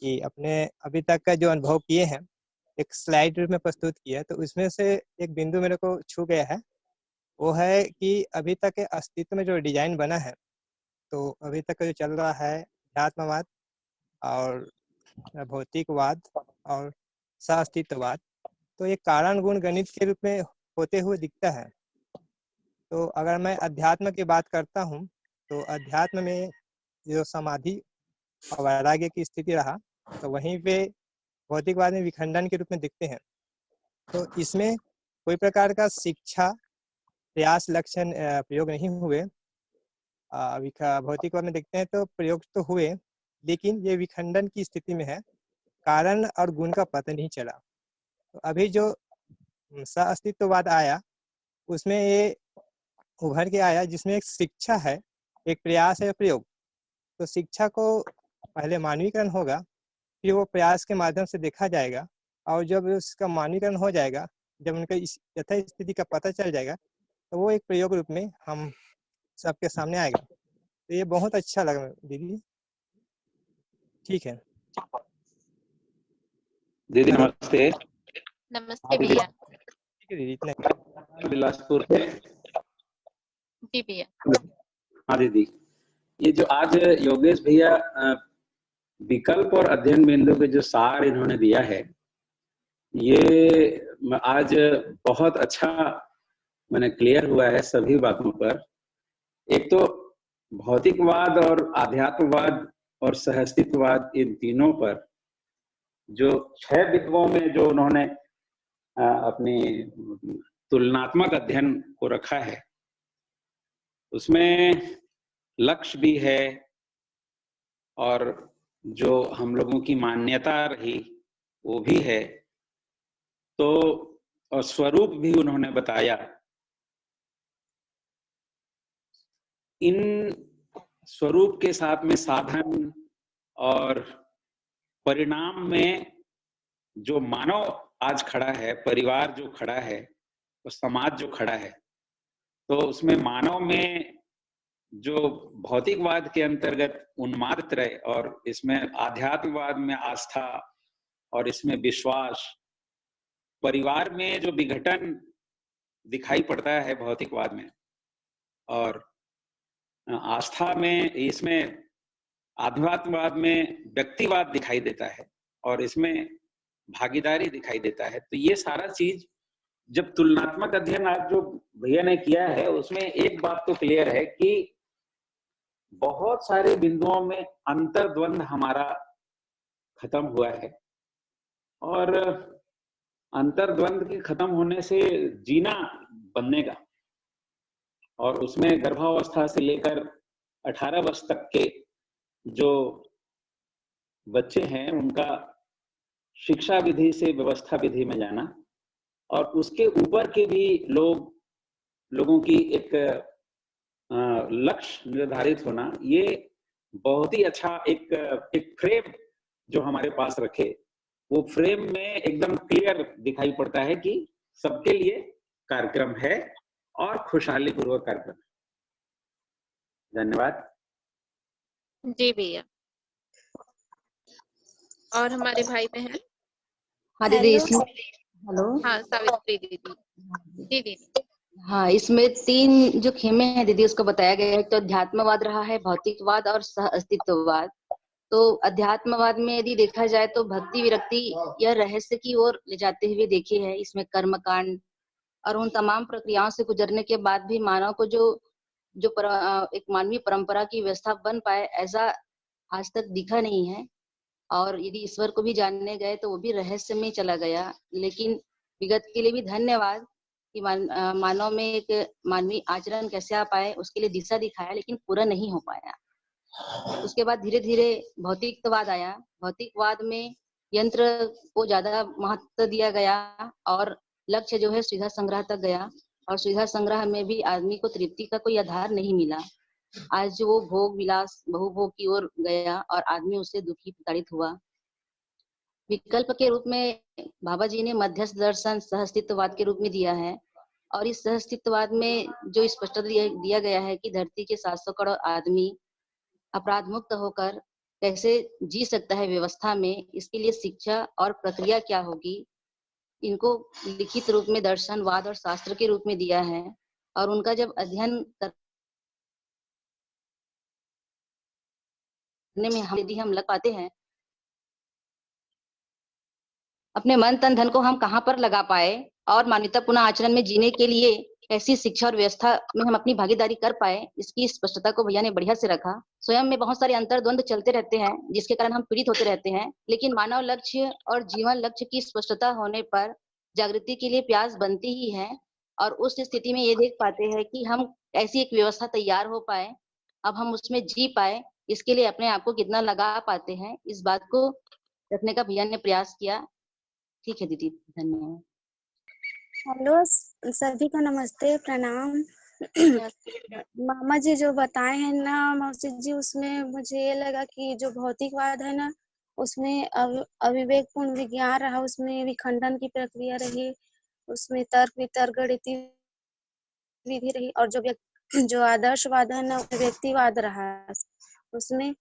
कि अपने अभी तक का जो अनुभव किए हैं एक स्लाइड में प्रस्तुत किया, तो उसमें से एक बिंदु मेरे को छू गया है। वो है कि अभी तक के अस्तित्व में जो डिजाइन बना है, तो अभी तक जो चल रहा है अध्यात्मवाद और भौतिकवाद और सह-अस्तित्ववाद, तो ये कारण गुण गणित के रूप में होते हुए दिखता है। तो अगर मैं अध्यात्म की बात करता हूँ, तो अध्यात्म में जो समाधि और वैराग्य की स्थिति रहा, तो वहीं पे भौतिकवाद में विखंडन के रूप में दिखते हैं। तो इसमें कोई प्रकार का शिक्षा प्रयास लक्षण प्रयोग नहीं हुए। भौतिकवाद में देखते हैं तो प्रयोग तो हुए, लेकिन ये विखंडन की स्थिति में है, कारण और गुण का पता नहीं चला। तो अभी जो सह-अस्तित्ववाद आया, उसमें ये उभर के आया जिसमें एक शिक्षा है, एक प्रयास है, प्रयोग। तो शिक्षा को पहले मानवीकरण होगा, फिर वो प्रयास के माध्यम से देखा जाएगा, और जब उसका मानवीकरण हो जाएगा, जब उनका इस यथा स्थिति का पता चल जाएगा, तो वो एक प्रयोग रूप में हम सबके सामने आएगा। तो ये बहुत अच्छा लगा दीदी। ठीक है दीदी, हेलो, नमस्ते। नमस्ते भैया। ठीक है दीदी, इतना। बिलासपुर से। जी भैया। हाँ दीदी, ये जो आज योगेश भैया विकल्प और अध्ययन बिंदु के जो सार इन्होंने दिया है, ये आज बहुत अच्छा मैंने क्लियर हुआ है सभी बातों पर। एक तो भौतिकवाद और आध्यात्मवाद और सहअस्तित्ववाद, इन तीनों पर जो 6 बिंदुओं में जो उन्होंने अपनी तुलनात्मक अध्ययन को रखा है, उसमें लक्ष्य भी है और जो हम लोगों की मान्यता रही वो भी है। तो और स्वरूप भी उन्होंने बताया। इन स्वरूप के साथ में साधन और परिणाम में जो मानव आज खड़ा है, परिवार जो खड़ा है, तो समाज जो खड़ा है, तो उसमें मानव में जो भौतिकवाद के अंतर्गत उन्माद त्रय और इसमें आध्यात्मवाद में आस्था और इसमें विश्वास, परिवार में जो विघटन दिखाई पड़ता है भौतिकवाद में, और आस्था में, इसमें आध्यात्मवाद में व्यक्तिवाद दिखाई देता है और इसमें भागीदारी दिखाई देता है। तो ये सारा चीज जब तुलनात्मक अध्ययन आज जो भैया ने किया है, उसमें एक बात तो क्लियर है कि बहुत सारे बिंदुओं में अंतर्द्वंद हमारा खत्म हुआ है, और अंतर्द्वंद के खत्म होने से जीना बनेगा। और उसमें गर्भावस्था से लेकर 18 वर्ष तक के जो बच्चे हैं, उनका शिक्षा विधि से व्यवस्था विधि में जाना, और उसके ऊपर के भी लोगों की एक लक्ष्य निर्धारित होना, ये बहुत ही अच्छा एक फ्रेम जो हमारे पास रखे, वो फ्रेम में एकदम क्लियर दिखाई पड़ता है कि सबके लिए कार्यक्रम है और खुशहाली पूर्वक कार्यक्रम है। धन्यवाद। जी भैया। और हमारे भाई बहन? हाँ दीदी, इसमें हेलो, हाँ सावित्री दीदी। जी दीदी। हाँ इसमें 3 जो खेमे हैं दीदी, उसको बताया गया है। तो अध्यात्मवाद रहा है, भौतिकवाद और सह अस्तित्ववाद। तो अध्यात्मवाद में यदि देखा जाए तो भक्ति विरक्ति या रहस्य की ओर ले जाते हुए देखी है। इसमें कर्मकांड और उन तमाम प्रक्रियाओं से गुजरने के बाद भी मानव को एक मानवीय परंपरा की व्यवस्था बन पाए, ऐसा आज तक दिखा नहीं है। और यदि ईश्वर को भी जानने गए तो वो भी रहस्य में चला गया। लेकिन विगत के लिए भी धन्यवाद कि मानव में एक मानवीय आचरण कैसे आ पाए, उसके लिए दिशा दिखाया, लेकिन पूरा नहीं हो पाया। उसके बाद धीरे धीरे भौतिकवाद आया। भौतिकवाद में यंत्र को ज्यादा महत्व दिया गया और लक्ष्य जो है सुविधा संग्रह तक गया, और सुविधा संग्रह में भी आदमी को तृप्ति का कोई आधार नहीं मिला। आज जो वो भोग विलास बहुभोग की ओर गया और आदमी उससे दुखी प्रताड़ित हुआ। विकल्प के रूप में बाबा जी ने मध्यस्थ दर्शन सहअस्तित्ववाद के रूप में दिया है, और इस सहअस्तित्ववाद में जो स्पष्ट दिया गया है कि धरती के 700 करोड़ आदमी अपराध मुक्त होकर कैसे जी सकता है व्यवस्था में, इसके लिए शिक्षा और प्रक्रिया क्या होगी, इनको लिखित रूप में दर्शनवाद और शास्त्र के रूप में दिया है। और उनका जब अध्ययन करने में हम लग पाते हैं, अपने मन तन धन को हम कहाँ पर लगा पाए और मानवतापूर्ण आचरण में जीने के लिए ऐसी शिक्षा और व्यवस्था में हम अपनी भागीदारी कर पाए, इसकी स्पष्टता को भैया ने बढ़िया से रखा। स्वयं में बहुत सारे अंतर्द्वंद चलते रहते हैं जिसके कारण हम पीड़ित होते रहते हैं, लेकिन मानव लक्ष्य और जीवन लक्ष्य की स्पष्टता होने पर जागृति के लिए प्यास बनती ही है। और उस स्थिति में ये देख पाते हैं कि हम ऐसी एक व्यवस्था तैयार हो पाए, अब हम उसमें जी पाए, इसके लिए अपने आप को कितना लगा पाते हैं, इस बात को रखने का भैया ने प्रयास किया। ठीक है दीदी, धन्यवाद। हेलो सभी को नमस्ते, प्रणाम। मामा जी जो बताए हैं ना मौसी जी, उसमें मुझे ये लगा कि जो भौतिकवाद है ना, उसमें अविवेकपूर्ण विज्ञान रहा, उसमें विखंडन की प्रक्रिया रही, उसमें तर्क वितर्क गणितीय विधि रही, और जो आदर्शवाद है ना व्यक्तिवाद रहा उसमें।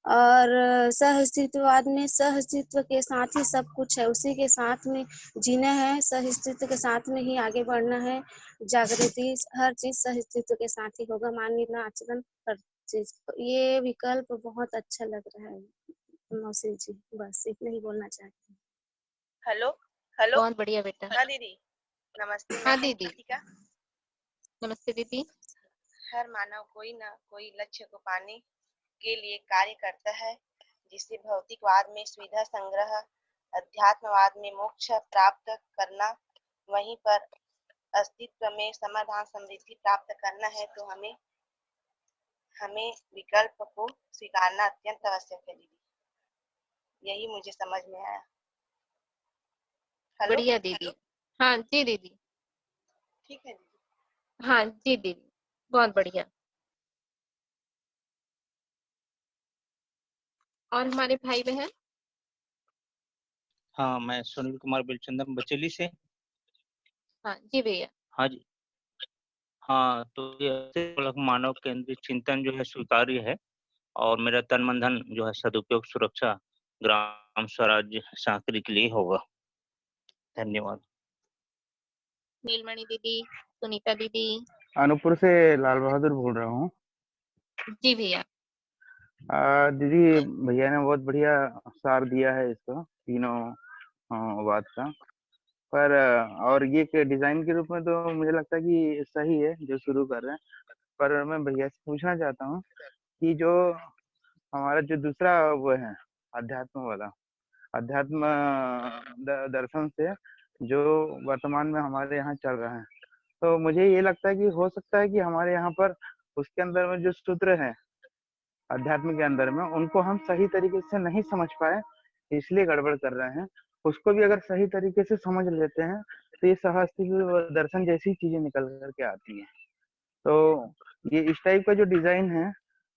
और सहअस्तित्ववाद में सहअस्तित्व के साथ ही सब कुछ है, उसी के साथ में जीना है, सहअस्तित्व के साथ में ही आगे बढ़ना है। जागृति हर चीज सहअस्तित्व के साथ ही होगा, मानवीय आचरण हर चीज। ये विकल्प बहुत अच्छा लग रहा है मौसी जी, बस इतना ही बोलना चाहती हूँ। हेलो हेलो, बहुत बढ़िया बेटा। हाँ दीदी नमस्ते। हाँ दीदी। नमस्ते दीदी। हर मानव कोई न कोई लक्ष्य को पाने के लिए कार्य करता है, जिससे भौतिकवाद में सुविधा संग्रह, अध्यात्मवाद में मोक्ष प्राप्त करना, वहीं पर अस्तित्व में समाधान समृद्धि प्राप्त करना है, तो हमें विकल्प को स्वीकारना अत्यंत आवश्यक है दीदी। यही मुझे समझ में आया। हेलो, बढ़िया दीदी। हाँ जी दीदी। ठीक है दीदी। हाँ जी दीदी, बहुत बढ़िया। और हमारे भाई बहन? हाँ, मैं सुनील कुमार बिलचंदन बचेली से। हाँ जी भैया। हाँ जी। हाँ, तो ये मानव केंद्रित चिंतन जो है स्वीकार्य है, और मेरा तन मन धन जो है सदुपयोग सुरक्षा ग्राम स्वराज्य साकरी के लिए होगा। धन्यवाद। नीलमणि दीदी, सुनीता दीदी। अनूपपुर से लाल बहादुर बोल रहा हूँ। जी भैया। दीदी, भैया ने बहुत बढ़िया सार दिया है इसको, तीनों बात का। पर और ये के डिजाइन के रूप में तो मुझे लगता है कि सही है जो शुरू कर रहे हैं। पर मैं भैया से पूछना चाहता हूँ कि जो हमारा जो दूसरा वो है अध्यात्म वाला, अध्यात्म दर्शन से जो वर्तमान में हमारे यहाँ चल रहा है, तो मुझे ये लगता है कि हो सकता है कि हमारे यहाँ पर उसके अंदर में जो सूत्र है अध्यात्म के अंदर में, उनको हम सही तरीके से नहीं समझ पाए, इसलिए गड़बड़ कर रहे हैं। उसको भी अगर सही तरीके से समझ लेते हैं तो ये सहअस्तित्व दर्शन जैसी चीजें निकल करके आती हैं। तो ये इस टाइप का जो डिजाइन है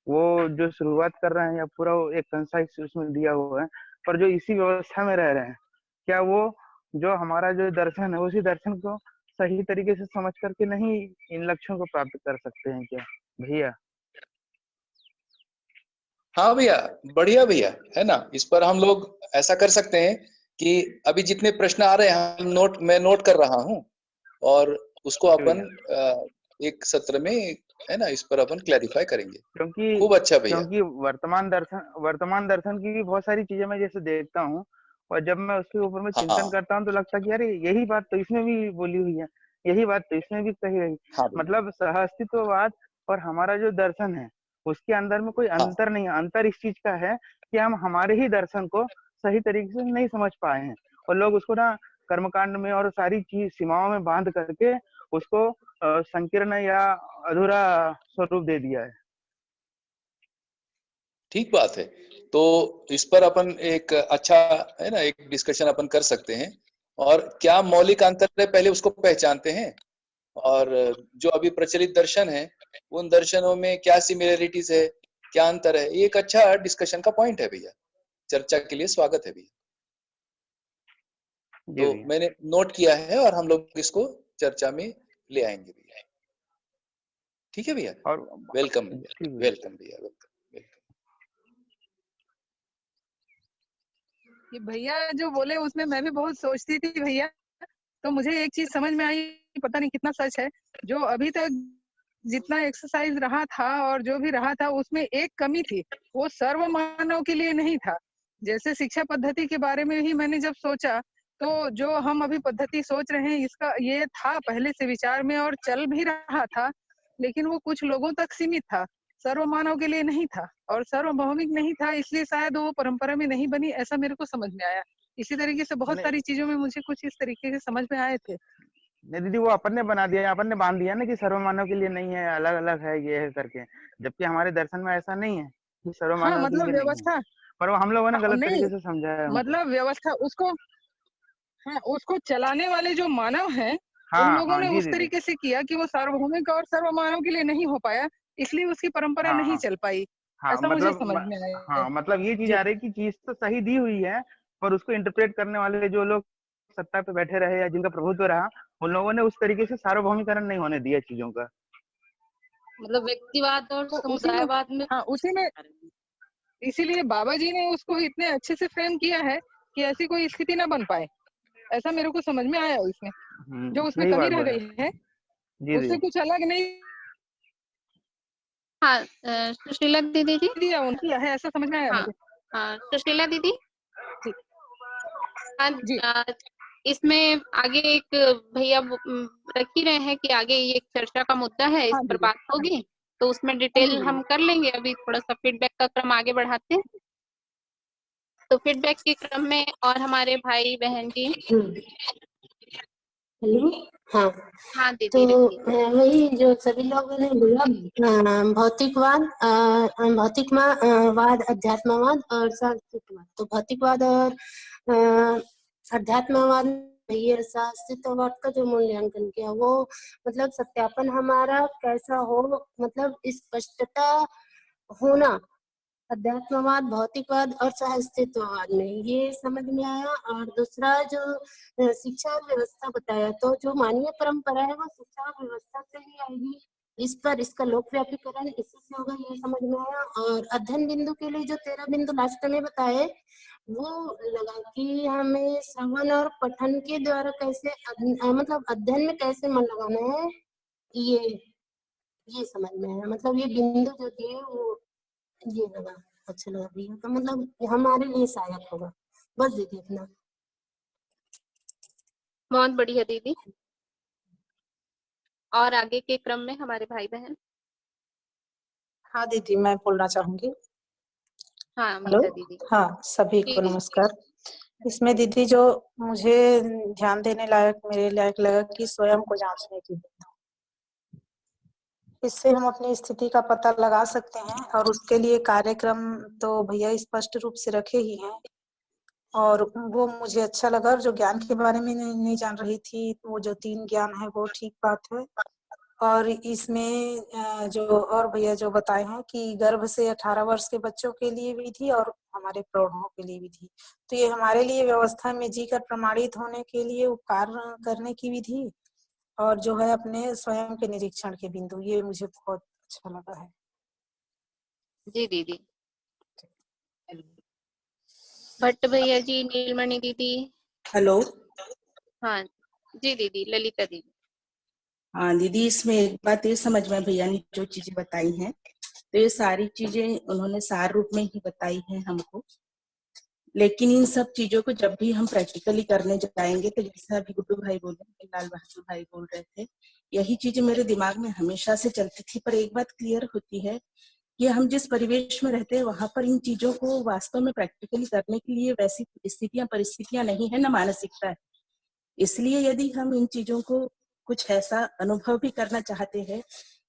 वो जो शुरुआत कर रहे हैं, या पूरा एक कंसाइज उसमें दिया हुआ है, पर जो इसी व्यवस्था में रह रहे हैं, क्या वो जो हमारा जो दर्शन है उसी दर्शन को सही तरीके से समझ करके नहीं इन लक्ष्यों को प्राप्त कर सकते हैं क्या भैया? हाँ भैया, बढ़िया भैया, है ना। इस पर हम लोग ऐसा कर सकते हैं कि अभी जितने प्रश्न आ रहे हैं मैं नोट कर रहा हूँ, और उसको अपन एक सत्र में, है ना, इस पर अपन क्लैरिफाई करेंगे। क्योंकि खूब अच्छा भैया। क्योंकि वर्तमान दर्शन की भी बहुत सारी चीजें मैं जैसे देखता हूँ, और जब मैं उसके ऊपर में चिंतन करता हूँ तो लगता है कि अरे यही बात तो इसमें भी बोली हुई है, यही बात तो इसमें भी कही गई। मतलब सहअस्तित्ववाद और हमारा जो दर्शन है उसके अंदर में कोई अंतर नहीं है। अंतर इस चीज का है कि हम हमारे ही दर्शन को सही तरीके से नहीं समझ पाए हैं, और लोग उसको ना कर्मकांड में और सारी चीज सीमाओं में बांध करके उसको संकीर्ण या अधूरा स्वरूप दे दिया है। ठीक बात है। तो इस पर अपन एक अच्छा है ना एक डिस्कशन अपन कर सकते हैं, और क्या मौलिक अंतर है पहले उसको पहचानते हैं, और जो अभी प्रचलित दर्शन है उन दर्शनों में क्या सिमिलरिटीज है, क्या अंतर है, ये एक अच्छा डिस्कशन का पॉइंट है भैया। चर्चा के लिए स्वागत है भैया। तो मैंने नोट किया है और हम लोग इसको चर्चा में ले आएंगे भैया। ठीक है भैया, और वेलकम भैया, वेलकम भैया, वेलकम। ये भैया जो बोले उसमें मैं भी बहुत सोचती थी भैया, तो मुझे एक चीज समझ में आई, पता नहीं कितना सच है। जो अभी तक जितना एक्सरसाइज रहा था और जो भी रहा था उसमें एक कमी थी, वो सर्व मानव के लिए नहीं था। जैसे शिक्षा पद्धति के बारे में ही मैंने जब सोचा, तो जो हम अभी पद्धति सोच रहे हैं इसका ये था पहले से विचार में और चल भी रहा था, लेकिन वो कुछ लोगों तक सीमित था, सर्व मानव के लिए नहीं था और सार्वभौमिक नहीं था, इसलिए शायद वो परंपरा में नहीं बनी, ऐसा मेरे को समझ में आया। इसी तरीके से बहुत सारी चीजों में मुझे कुछ इस तरीके से समझ में आए थे। नहीं दीदी, वो अपन ने बना दिया, अपन ने बांध दिया ना कि सर्वमानव के लिए नहीं है, अलग अलग है, ये है करके, जबकि हमारे दर्शन में ऐसा नहीं है कि सर्वमानव हाँ, मतलब के लिए व्यवस्था, नहीं है। पर वो हम लोगों ने गलत नहीं तरीके से समझा है। मतलब व्यवस्था उसको, हाँ, उसको चलाने वाले जो मानव हैं उन हाँ लोगों हाँ ने जी उस दीदी, तरीके से किया कि वो सार्वभौमिक और सर्वमानव के लिए नहीं हो पाया, इसलिए उसकी परंपरा हाँ नहीं हाँ चल पाई, हाँ, ऐसा मुझे समझ में आया। हाँ मतलब ये चीज जी आ रही कि चीज तो सही दी हुई है, पर उसको इंटरप्रेट करने वाले जो लोग सत्ता पे बैठे रहे या जिनका प्रभुत्व रहा, उन लोगों ने उस तरीके से सार्वभौमिकरण नहीं होने दिया चीजों का। मतलब व्यक्तिवाद और तो समुदायवाद में, हाँ उसी में, इसीलिए बाबा जी ने उसको इतने अच्छे से फ्रेम किया है कि ऐसी कोई स्थिति ना बन पाए, ऐसा मेरे को समझ में आया। उसमें जो उसमें सही कमी बात रह बोले गई है जी उससे दीदी। कुछ अलग नहीं हाँ सुशीला दीदी जी। दिया उनकी है, ऐसा समझ में आया हाँ मुझे। हाँ सुशीला दीदी। जी जी हाँ इसमें आगे एक भैया रख ही रहे हैं कि आगे ये एक चर्चा का मुद्दा है, इस हाँ पर दीदी, बात होगी, तो उसमें हाँ जी डिटेल दीदी। हम कर लेंगे। अभी थोड़ा सा फीडबैक का क्रम आगे बढ़ाते हैं, तो फीडबैक के क्रम में और हमारे भाई बहन जी। हेलो, हाँ हाँ तो दीदी रखिए। वही जो सभी लोगों ने बोला, भौतिकवाद, वाद, अध्यात्मवाद और सांस्कृतिकवाद। तो भौतिकवाद और अध्यात्मवाद में अस्तित्ववाद का जो मूल्यांकन किया, वो मतलब सत्यापन हमारा कैसा हो, मतलब स्पष्टता होना अध्यात्मवाद, भौतिकवाद और सहअस्तित्ववाद में, ये समझ में आया। और दूसरा जो शिक्षा व्यवस्था बताया, तो जो मानवीय परंपरा है वो शिक्षा व्यवस्था से ही आएगी, इस पर इसका लोकव्यापीकरण इसी से होगा, ये समझ में आया। और अध्ययन बिंदु के लिए जो 13 बिंदु लास्ट में बताए, वो लगा कि हमें श्रवण और पठन के द्वारा कैसे मतलब अध्ययन में कैसे मन लगाना है, ये समझ में आया। मतलब ये बिंदु जो दिए वो ये लगा, अच्छा लगा भैया, तो मतलब हमारे लिए सहायक होगा। बस दीदी इतना। बहुत बढ़िया दीदी। और आगे के क्रम में हमारे भाई बहन। हाँ दीदी, मैं बोलना चाहूंगी। हाँ हेलो, मीता दीदी। हाँ सभी को नमस्कार। इसमें दीदी जो मुझे ध्यान देने लायक, मेरे लायक लगा कि स्वयं को जांचने की, इससे हम अपनी स्थिति का पता लगा सकते हैं, और उसके लिए कार्यक्रम तो भैया स्पष्ट रूप से रखे ही हैं, और वो मुझे अच्छा लगा। और जो ज्ञान के बारे में नहीं जान रही थी, वो जो 3 ज्ञान है वो ठीक बात है। और इसमें जो और भैया जो बताए हैं कि गर्भ से 18 वर्ष के बच्चों के लिए भी थी और हमारे प्रौढ़ों के लिए भी थी, तो ये हमारे लिए व्यवस्था में जीकर प्रमाणित होने के लिए उपकार करने की विधि, और जो है अपने स्वयं के निरीक्षण के बिंदु, ये मुझे बहुत अच्छा लगा है। जी दीदी। भट्ट भैया जी, नीलमणि दीदी। हेलो, हाँ जी दीदी, ललिता दीदी। हाँ दीदी, इसमें एक बात ये समझ में भैया ने जो चीजें बताई हैं, तो ये सारी चीजें उन्होंने सार रूप में ही बताई हैं हमको, लेकिन इन सब चीजों को जब भी हम प्रैक्टिकली करने जाएंगे, तो जैसे अभी गुड्डू भाई बोल रहे थे, लाल बहादुर भाई बोल रहे थे, यही चीजें मेरे दिमाग में हमेशा से चलती थी। पर एक बात क्लियर होती है कि हम जिस परिवेश में रहते हैं वहां पर इन चीजों को वास्तव में प्रैक्टिकली करने के लिए वैसी परिस्थितियां नहीं है, न मानसिकता है। इसलिए यदि हम इन चीजों को कुछ ऐसा अनुभव भी करना चाहते हैं,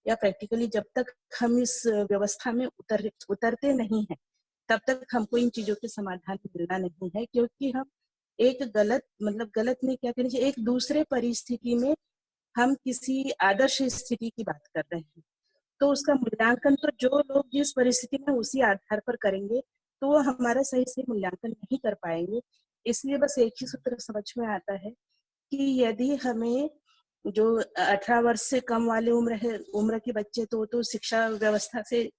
या प्रैक्टिकली जब तक हम इस व्यवस्था में उतरते नहीं हैं, तब तक हमको इन चीजों के समाधान मिलना नहीं है, क्योंकि हम एक गलत नहीं, क्या कहना चाहिए, एक दूसरे परिस्थिति में हम किसी आदर्श स्थिति की बात कर रहे हैं। तो उसका मूल्यांकन तो जो लोग जिस परिस्थिति में उसी आधार पर करेंगे, तो वो हमारा सही से मूल्यांकन नहीं कर पाएंगे। इसलिए बस एक ही सूत्र समझ में आता है कि यदि हमें जो 18 वर्ष से कम वाले उम्र के बच्चे तो शिक्षा व्यवस्था से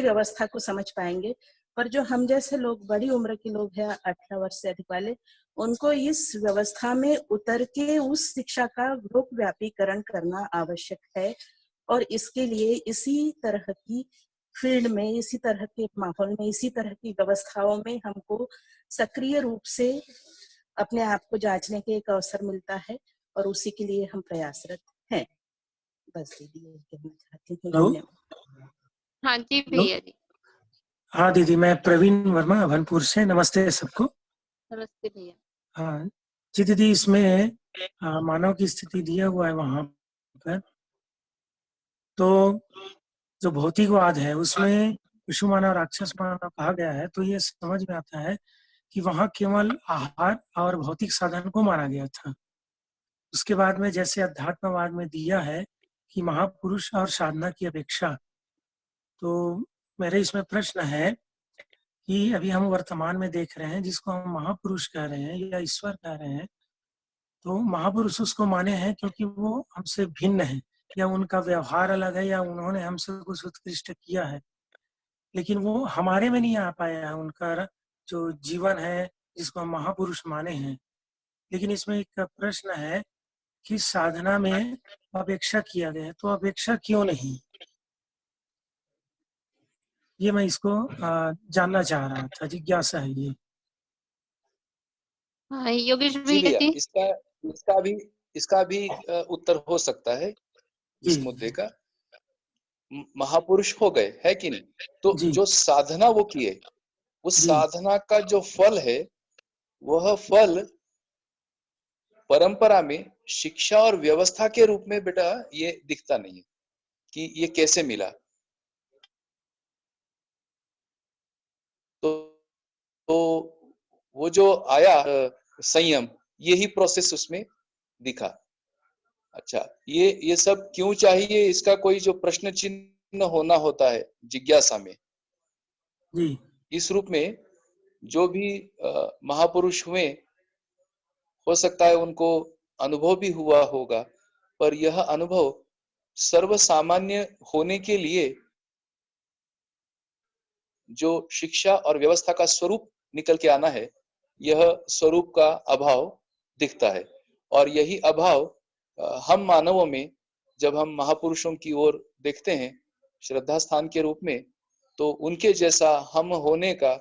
व्यवस्था को समझ पाएंगे, पर जो हम जैसे लोग बड़ी उम्र के लोग हैं 18 वर्ष से अधिक वाले, उनको इस व्यवस्था में उतर के उस शिक्षा का लोक व्यापीकरण करना आवश्यक है। और इसके लिए इसी तरह की फील्ड में, इसी तरह के माहौल में, इसी तरह की व्यवस्थाओं में हमको सक्रिय रूप से अपने आप को जांचने के एक अवसर मिलता है, और उसी के लिए हम प्रयासरत हैं। बस दीदी यही कहना चाहती हूँ। हेलो। धन्यवाद। हाँ जी भैया जी। हाँ दीदी, मैं प्रवीण वर्मा अभनपुर से। नमस्ते सबको। नमस्ते भैया। हाँ जी दीदी, इसमें मानव की स्थिति दिया हुआ है वहाँ पर, तो जो भौतिकवाद है उसमें पशु मानव राक्षस मानव कहा गया है, तो ये समझ में आता है कि वहाँ केवल आहार और भौतिक साधन को माना गया था। उसके बाद में जैसे अध्यात्मवाद में दिया है कि महापुरुष और साधना की अपेक्षा, तो मेरे इसमें प्रश्न है कि अभी हम वर्तमान में देख रहे हैं जिसको हम महापुरुष कह रहे हैं या ईश्वर कह रहे हैं, तो महापुरुष उसको माने हैं क्योंकि वो हमसे भिन्न है, या उनका व्यवहार अलग है, या उन्होंने हमसे कुछ उत्कृष्ट किया है, लेकिन वो हमारे में नहीं आ पाया है उनका जो जीवन है जिसको हम महापुरुष माने हैं। लेकिन इसमें एक प्रश्न है कि साधना में अपेक्षा किया गया है, तो अपेक्षा क्यों नहीं? ये मैं इसको जानना चाह रहा था, जिज्ञासा है ये। हाँ योगेश जी भैया भैया, जी। इसका भी उत्तर हो सकता है इस मुद्दे का। महापुरुष हो गए है कि नहीं, तो जो साधना वो किए, उस साधना का जो फल है, वह फल परंपरा में शिक्षा और व्यवस्था के रूप में बेटा ये दिखता नहीं है कि ये कैसे मिला। तो वो जो आया संयम, यही प्रोसेस उसमें दिखा। अच्छा, ये सब क्यों चाहिए, इसका कोई जो प्रश्न चिन्ह होना होता है जिज्ञासा में। इस रूप में जो भी महापुरुष हुए, हो सकता है उनको अनुभव भी हुआ होगा, पर यह अनुभव सर्वसामान्य होने के लिए जो शिक्षा और व्यवस्था का स्वरूप निकल के आना है, यह स्वरूप का अभाव दिखता है। और यही अभाव हम मानवों में, जब हम महापुरुषों की ओर देखते हैं श्रद्धा स्थान के रूप में, तो उनके जैसा हम होने का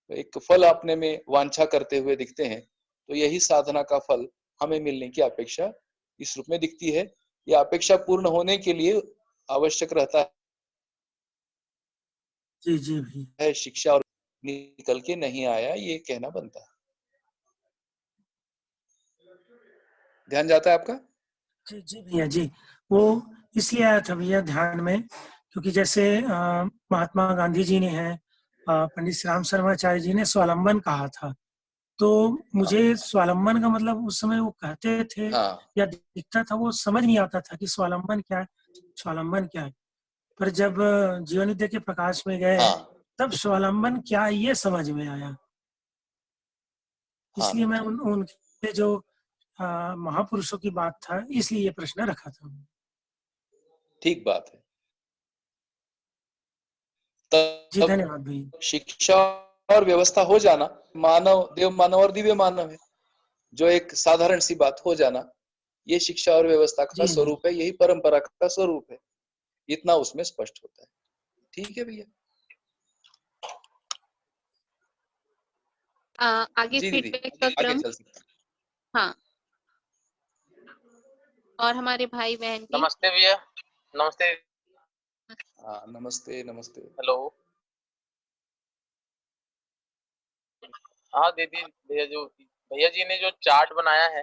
एक फल अपने में वांछा करते हुए दिखते हैं। तो यही साधना का फल हमें मिलने की अपेक्षा इस रूप में दिखती है। यह अपेक्षा पूर्ण होने के लिए आवश्यक रहता है शिक्षा, और निकल के नहीं आया, ये कहना बनता है। ध्यान जाता है आपका? जी भैया जी, वो इसलिए आया था भैया ध्यान में, क्योंकि जैसे महात्मा गांधी जी ने है, पंडित श्री राम शर्माचार्य जी ने स्वावलंबन कहा था, तो मुझे स्वावलंबन का मतलब उस समय वो कहते थे या दिखता था, वो समझ नहीं आता था कि स्वावलंबन क्या है, स्वावलंबन क्या है। पर जब जीवन विद्या के प्रकाश में गए, तब स्वावलंबन क्या है ये समझ में आया। इसलिए मैं उनके जो महापुरुषों की बात था, इसलिए ये प्रश्न रखा था। ठीक बात है। जी धन्यवाद भैया। शिक्षा और व्यवस्था हो जाना, मानव देव मानव और दिव्य मानव है, जो एक साधारण सी बात हो जाना, ये शिक्षा और व्यवस्था का स्वरूप है, यही परंपरा का स्वरूप है, इतना उसमें स्पष्ट होता है। ठीक है भैया। आगे फीडबैक का क्रम। हाँ, और हमारे भाई बहन की। नमस्ते भैया। नमस्ते। हाँ नमस्ते। नमस्ते। हेलो। हाँ दीदी, भैया जी ने जो चार्ट बनाया है,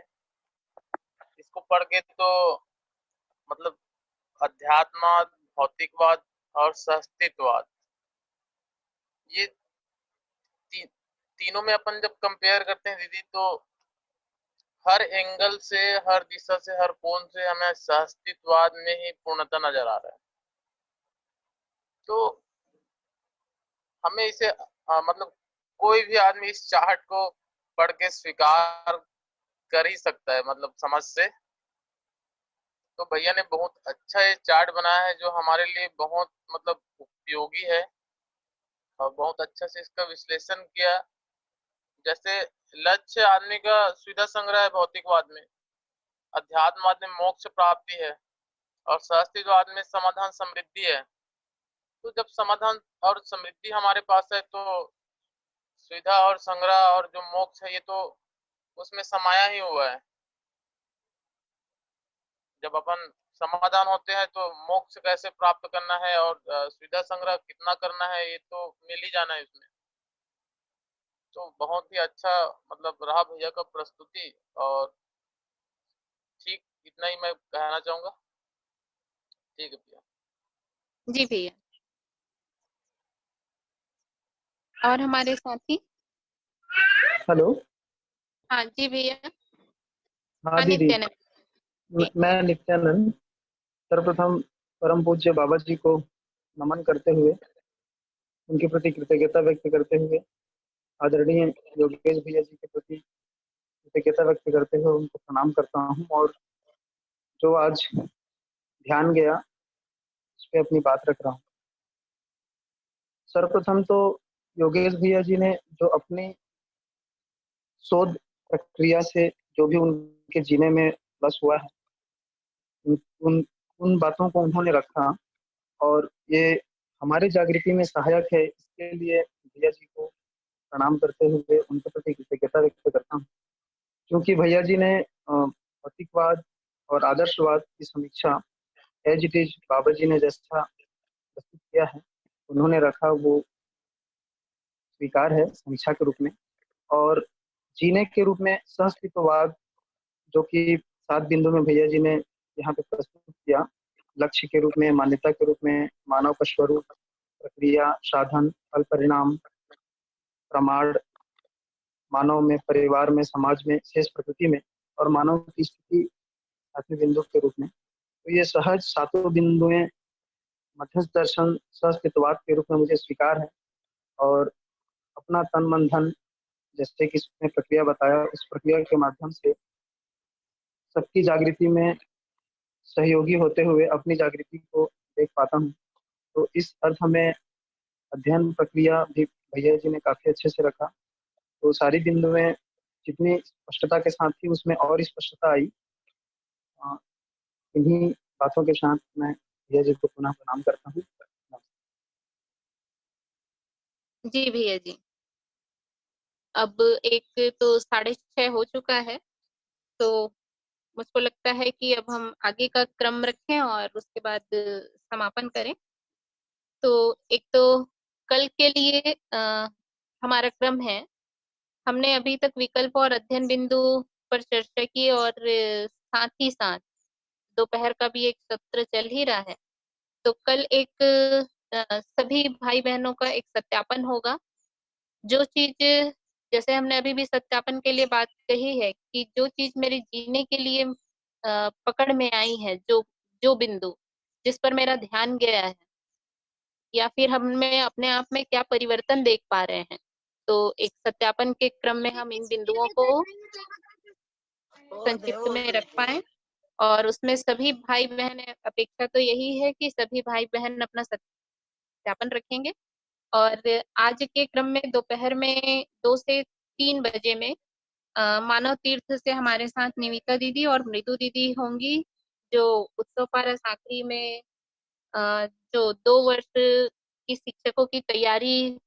इसको पढ़ के तो मतलब अध्यात्मवाद, भौतिकवाद और सहअस्तित्ववाद, ये तीनों में अपन जब कंपेयर करते हैं दीदी, तो हर एंगल से, हर दिशा से, हर कोण से हमें सहअस्तित्ववाद में ही पूर्णता नजर आ रहा है। तो हमें इसे मतलब कोई भी आदमी इस चार्ट को पढ़ के स्वीकार कर ही सकता है, मतलब समझ से। तो भैया ने बहुत अच्छा ये चार्ट बनाया है जो हमारे लिए बहुत मतलब उपयोगी है, और बहुत अच्छा से इसका विश्लेषण किया। जैसे लक्ष्य आदमी का सुविधा संग्रह है भौतिकवाद में, अध्यात्मवाद में मोक्ष प्राप्ति है, और सहअस्तित्ववाद में समाधान समृद्धि है। तो जब समाधान और समृद्धि हमारे पास है तो सुविधा और संग्रह और जो मोक्ष है ये तो उसमें समाया ही हुआ है। जब अपन समाधान होते हैं तो मोक्ष कैसे प्राप्त करना है और सुविधा संग्रह कितना करना है ये तो मिल ही जाना है इसमें। तो बहुत ही अच्छा मतलब रहा भैया का प्रस्तुति, और ठीक इतना ही मैं कहना चाहूंगा। ठीक है भैया। जी भैया। और हमारे साथी? हेलो। हाँ जी भैया। हाँ दीदी, नित्यानंद। मैं नित्यानंद सर्वप्रथम परम पूज्य बाबा जी को नमन करते हुए, उनके प्रति कृतज्ञता व्यक्त करते हुए, आदरणीय योगेश भैया जी के प्रति कृतज्ञता व्यक्त करते हुए उनको प्रणाम करता हूँ, और जो आज ध्यान गया उस पर अपनी बात रख रहा हूँ। सर्वप्रथम तो योगेश भैया जी ने जो अपनी शोध प्रक्रिया से जो भी उनके जीने में बस हुआ है, उन बातों को उन्होंने रखा, और ये हमारी जागृति में सहायक है। इसके लिए भैया जी को प्रणाम करते हुए उनके प्रति कृतज्ञता व्यक्त करता हूँ, क्योंकि भैया जी ने भौतिकवाद और आदर्शवाद की समीक्षा एज इट इज बाबा जी ने जैसा प्रस्तुत किया है, उन्होंने रखा, वो स्वीकार है समीक्षा के रूप में। और जीने के रूप में सहअस्तित्ववाद, जो कि 7 बिंदु में भैया जी ने यहाँ पे प्रस्तुत किया, लक्ष्य के रूप में, मान्यता के रूप में, मानव का स्वरूप, प्रक्रिया, साधन, फल, परिणाम, प्रमाण, मानव में, परिवार में, समाज में, शेष प्रकृति में, और मानव की स्थिति 7वें बिंदु के रूप में। तो ये सहज 7 बिंदुएं मध्यस्थ दर्शन सहअस्तित्ववाद के रूप में मुझे स्वीकार है, और अपना तन मन धन, जैसे कि इसमें प्रक्रिया बताया, उस प्रक्रिया के माध्यम से सबकी जागृति में सहयोगी होते हुए अपनी जागृति को देख पाता हूँ। तो इस अर्थ में अध्ययन प्रक्रिया भी भैया जी ने काफी अच्छे से रखा। तो सारी बिंदुएं जितनी स्पष्टता के साथ थी उसमें और स्पष्टता आई। इन्हीं बातों के साथ मैं भैया जी को पुनः प्रणाम करता हूँ। जी भैया जी। अब एक तो 6:30 हो चुका है, तो मुझको लगता है कि अब हम आगे का क्रम रखें और उसके बाद समापन करें। तो एक तो कल के लिए हमारा क्रम है, हमने अभी तक विकल्प और अध्ययन बिंदु पर चर्चा की, और साथ ही साथ दोपहर का भी एक सत्र चल ही रहा है। तो कल एक सभी भाई बहनों का एक सत्यापन होगा। जो चीज, जैसे हमने अभी भी सत्यापन के लिए बात कही है कि जो चीज मेरे जीने के लिए पकड़ में आई है, जो जो बिंदु जिस पर मेरा ध्यान गया है, या फिर हमें अपने आप में क्या परिवर्तन देख पा रहे हैं, तो एक सत्यापन के क्रम में हम इन बिंदुओं को संक्षिप्त में रख पाए। और उसमें सभी भाई बहन, अपेक्षा तो यही है कि सभी भाई बहन अपना सत्यापन रखेंगे। और आज के क्रम में दोपहर में 2 से 3 बजे में मानव तीर्थ से हमारे साथ निविता दीदी और मृदु दीदी होंगी, जो उत्सव पारा सांकरी में जो 2 वर्ष की शिक्षकों की तैयारी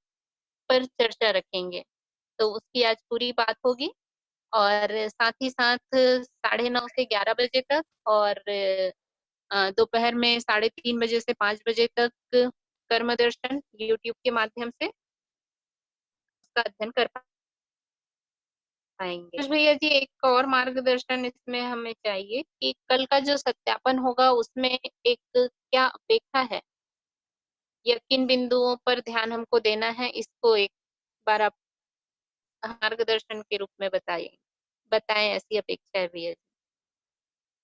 पर चर्चा रखेंगे। तो उसकी आज पूरी बात होगी। और साथ ही साथ 9:30 से 11 बजे तक, और दोपहर में 3:30 बजे से 5 बजे तक कर्म दर्शन यूट्यूब के माध्यम से उसका अध्ययन कर पाएंगे। तो भैया जी एक और मार्गदर्शन इसमें हमें चाहिए कि कल का जो सत्यापन होगा उसमें एक क्या अपेक्षा है, या किन बिंदुओं पर ध्यान हमको देना है, इसको एक बार आप मार्गदर्शन के रूप में बताएं, ऐसी अपेक्षा है भैया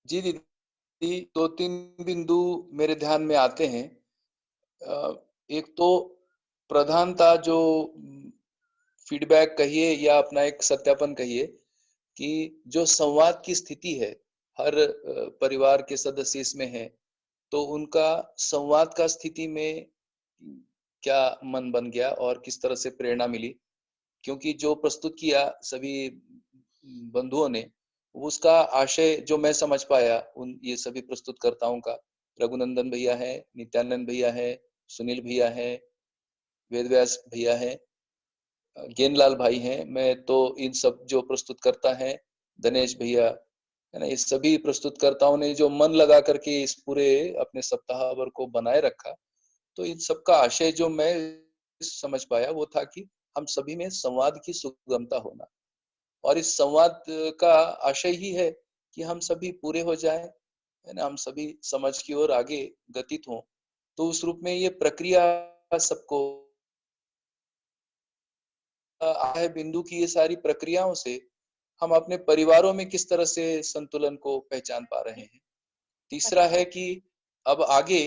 जी दीदी, 2-3 बिंदु मेरे ध्यान में आते हैं। एक तो प्रधानता जो फीडबैक कहिए या अपना एक सत्यापन कहिए कि जो संवाद की स्थिति है हर परिवार के सदस्य इसमें है, तो उनका संवाद का स्थिति में क्या मन बन गया और किस तरह से प्रेरणा मिली, क्योंकि जो प्रस्तुत किया सभी बंधुओं ने, उसका आशय जो मैं समझ पाया उन ये सभी प्रस्तुतकर्ताओं का, रघुनंदन भैया है, नित्यानंद भैया है, सुनील भैया है, वेदव्यास भैया है, ज्ञानलाल भाई हैं, मैं तो इन सब जो प्रस्तुतकर्ता हैं, दिनेश भैया है ना, इस सभी प्रस्तुतकर्ताओं ने जो मन लगा करके इस पूरे अपने सप्ताह भर को बनाए रखा, तो इन सबका आशय जो मैं समझ पाया वो था कि हम सभी में संवाद की सुगमता होना, और इस संवाद का आशय ही है कि हम सभी पूरे हो जाएं, है ना, हम सभी समझ की ओर आगे गतित हों। तो उस रूप में ये प्रक्रिया सबको है बिंदु की ये सारी प्रक्रियाओं से हम अपने परिवारों में किस तरह से संतुलन को पहचान पा रहे हैं। तीसरा है कि अब आगे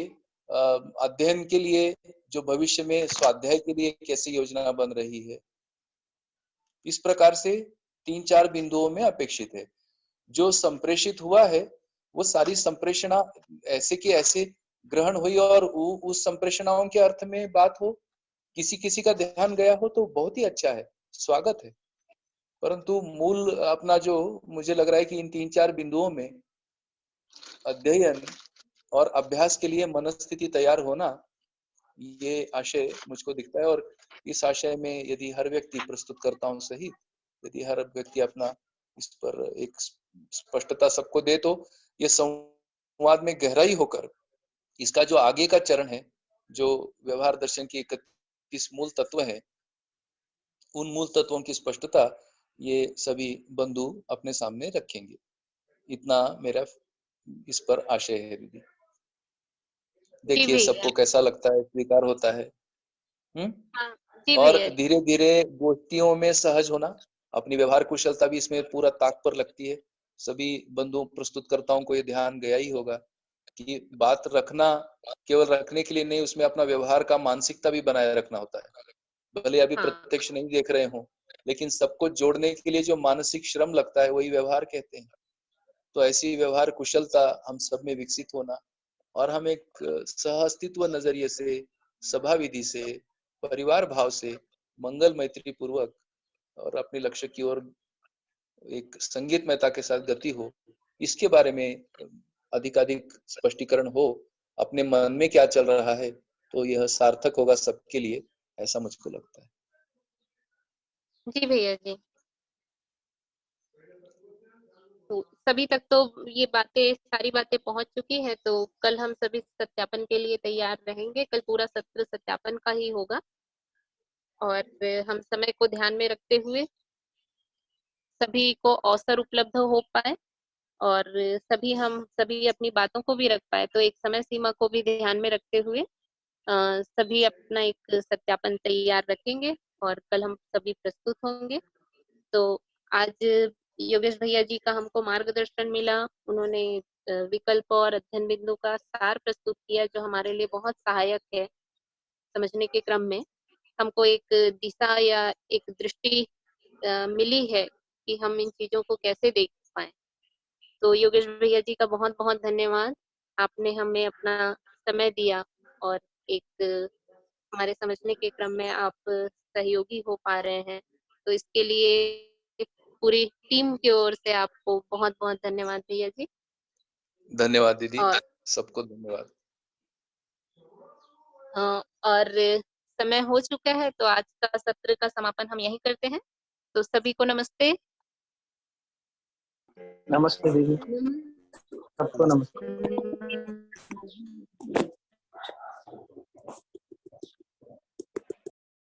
अध्ययन के लिए जो भविष्य में स्वाध्याय के लिए कैसी योजना बन रही है, इस प्रकार से 3-4 बिंदुओं में अपेक्षित है। जो संप्रेषित हुआ है वो सारी संप्रेषणा ऐसे के ऐसे ग्रहण हुई और उस संप्रेषणाओं के अर्थ में बात हो, किसी किसी का ध्यान गया हो तो बहुत ही अच्छा है, स्वागत है। परंतु मूल अपना जो मुझे लग रहा है कि इन 3-4 बिंदुओं में अध्ययन और अभ्यास के लिए मनस्थिति तैयार होना, ये आशय मुझको दिखता है। और इस आशय में यदि हर व्यक्ति प्रस्तुतकर्ताओं सहित यदि हर व्यक्ति अपना इस पर एक स्पष्टता सबको दे, तो ये संवाद में गहराई होकर इसका जो आगे का चरण है, जो व्यवहार दर्शन की 31 मूल तत्व है, उन मूल तत्वों की स्पष्टता ये सभी बंधु अपने सामने रखेंगे। इतना मेरा इस पर आशय है दीदी। देखिए सबको कैसा लगता है, स्वीकार होता है। और धीरे धीरे गोष्ठियों में सहज होना, अपनी व्यवहार कुशलता भी इसमें पूरा ताक पर लगती है। सभी बंधुओं प्रस्तुतकर्ताओं को ये ध्यान गया ही होगा कि बात रखना केवल रखने के लिए नहीं, उसमें अपना व्यवहार का मानसिकता भी बनाए रखना होता है। भले अभी प्रत्यक्ष नहीं देख रहे हो, लेकिन सबको जोड़ने के लिए जो मानसिक श्रम लगता है वही व्यवहार कहते हैं। तो ऐसी व्यवहार कुशलता हम सब में विकसित होना, और हम एक सह अस्तित्व नजरिए से, सभा विधि से, परिवार भाव से मंगल मैत्री पूर्वक और अपने लक्ष्य की ओर एक संगीतमयता के साथ गति हो, इसके बारे में अधिकाधिक स्पष्टीकरण हो, अपने मन में क्या चल रहा है, तो यह सार्थक होगा सबके लिए, ऐसा मुझको लगता है। जी भैया जी, तो सभी तक तो ये बातें, सारी बातें पहुंच चुकी है। तो कल हम सभी सत्यापन के लिए तैयार रहेंगे। कल पूरा सत्र सत्यापन का ही होगा, और हम समय को ध्यान में रखते हुए सभी को अवसर उपलब्ध हो पाए, और हम सभी अपनी बातों को भी रख पाए। तो एक समय सीमा को भी ध्यान में रखते हुए सभी अपना एक सत्यापन तैयार रखेंगे, और कल हम सभी प्रस्तुत होंगे। तो आज योगेश भैया जी का हमको मार्गदर्शन मिला, उन्होंने विकल्प और अध्ययन बिंदु का सार प्रस्तुत किया, जो हमारे लिए बहुत सहायक है समझने के क्रम में। हमको एक दिशा या एक दृष्टि मिली है कि हम इन चीजों को कैसे देख पाए। तो योगेश भैया जी का बहुत बहुत धन्यवाद, आपने हमें अपना समय दिया, और एक हमारे समझने के क्रम में आप सहयोगी हो पा रहे हैं। तो इसके लिए पूरी टीम की ओर से आपको बहुत बहुत धन्यवाद भैया जी। धन्यवाद दीदी, सबको धन्यवाद। और समय हो चुका है, तो आज का सत्र का समापन हम यहीं करते हैं। तो सभी को नमस्ते। नमस्ते दीदी, सबको नमस्ते।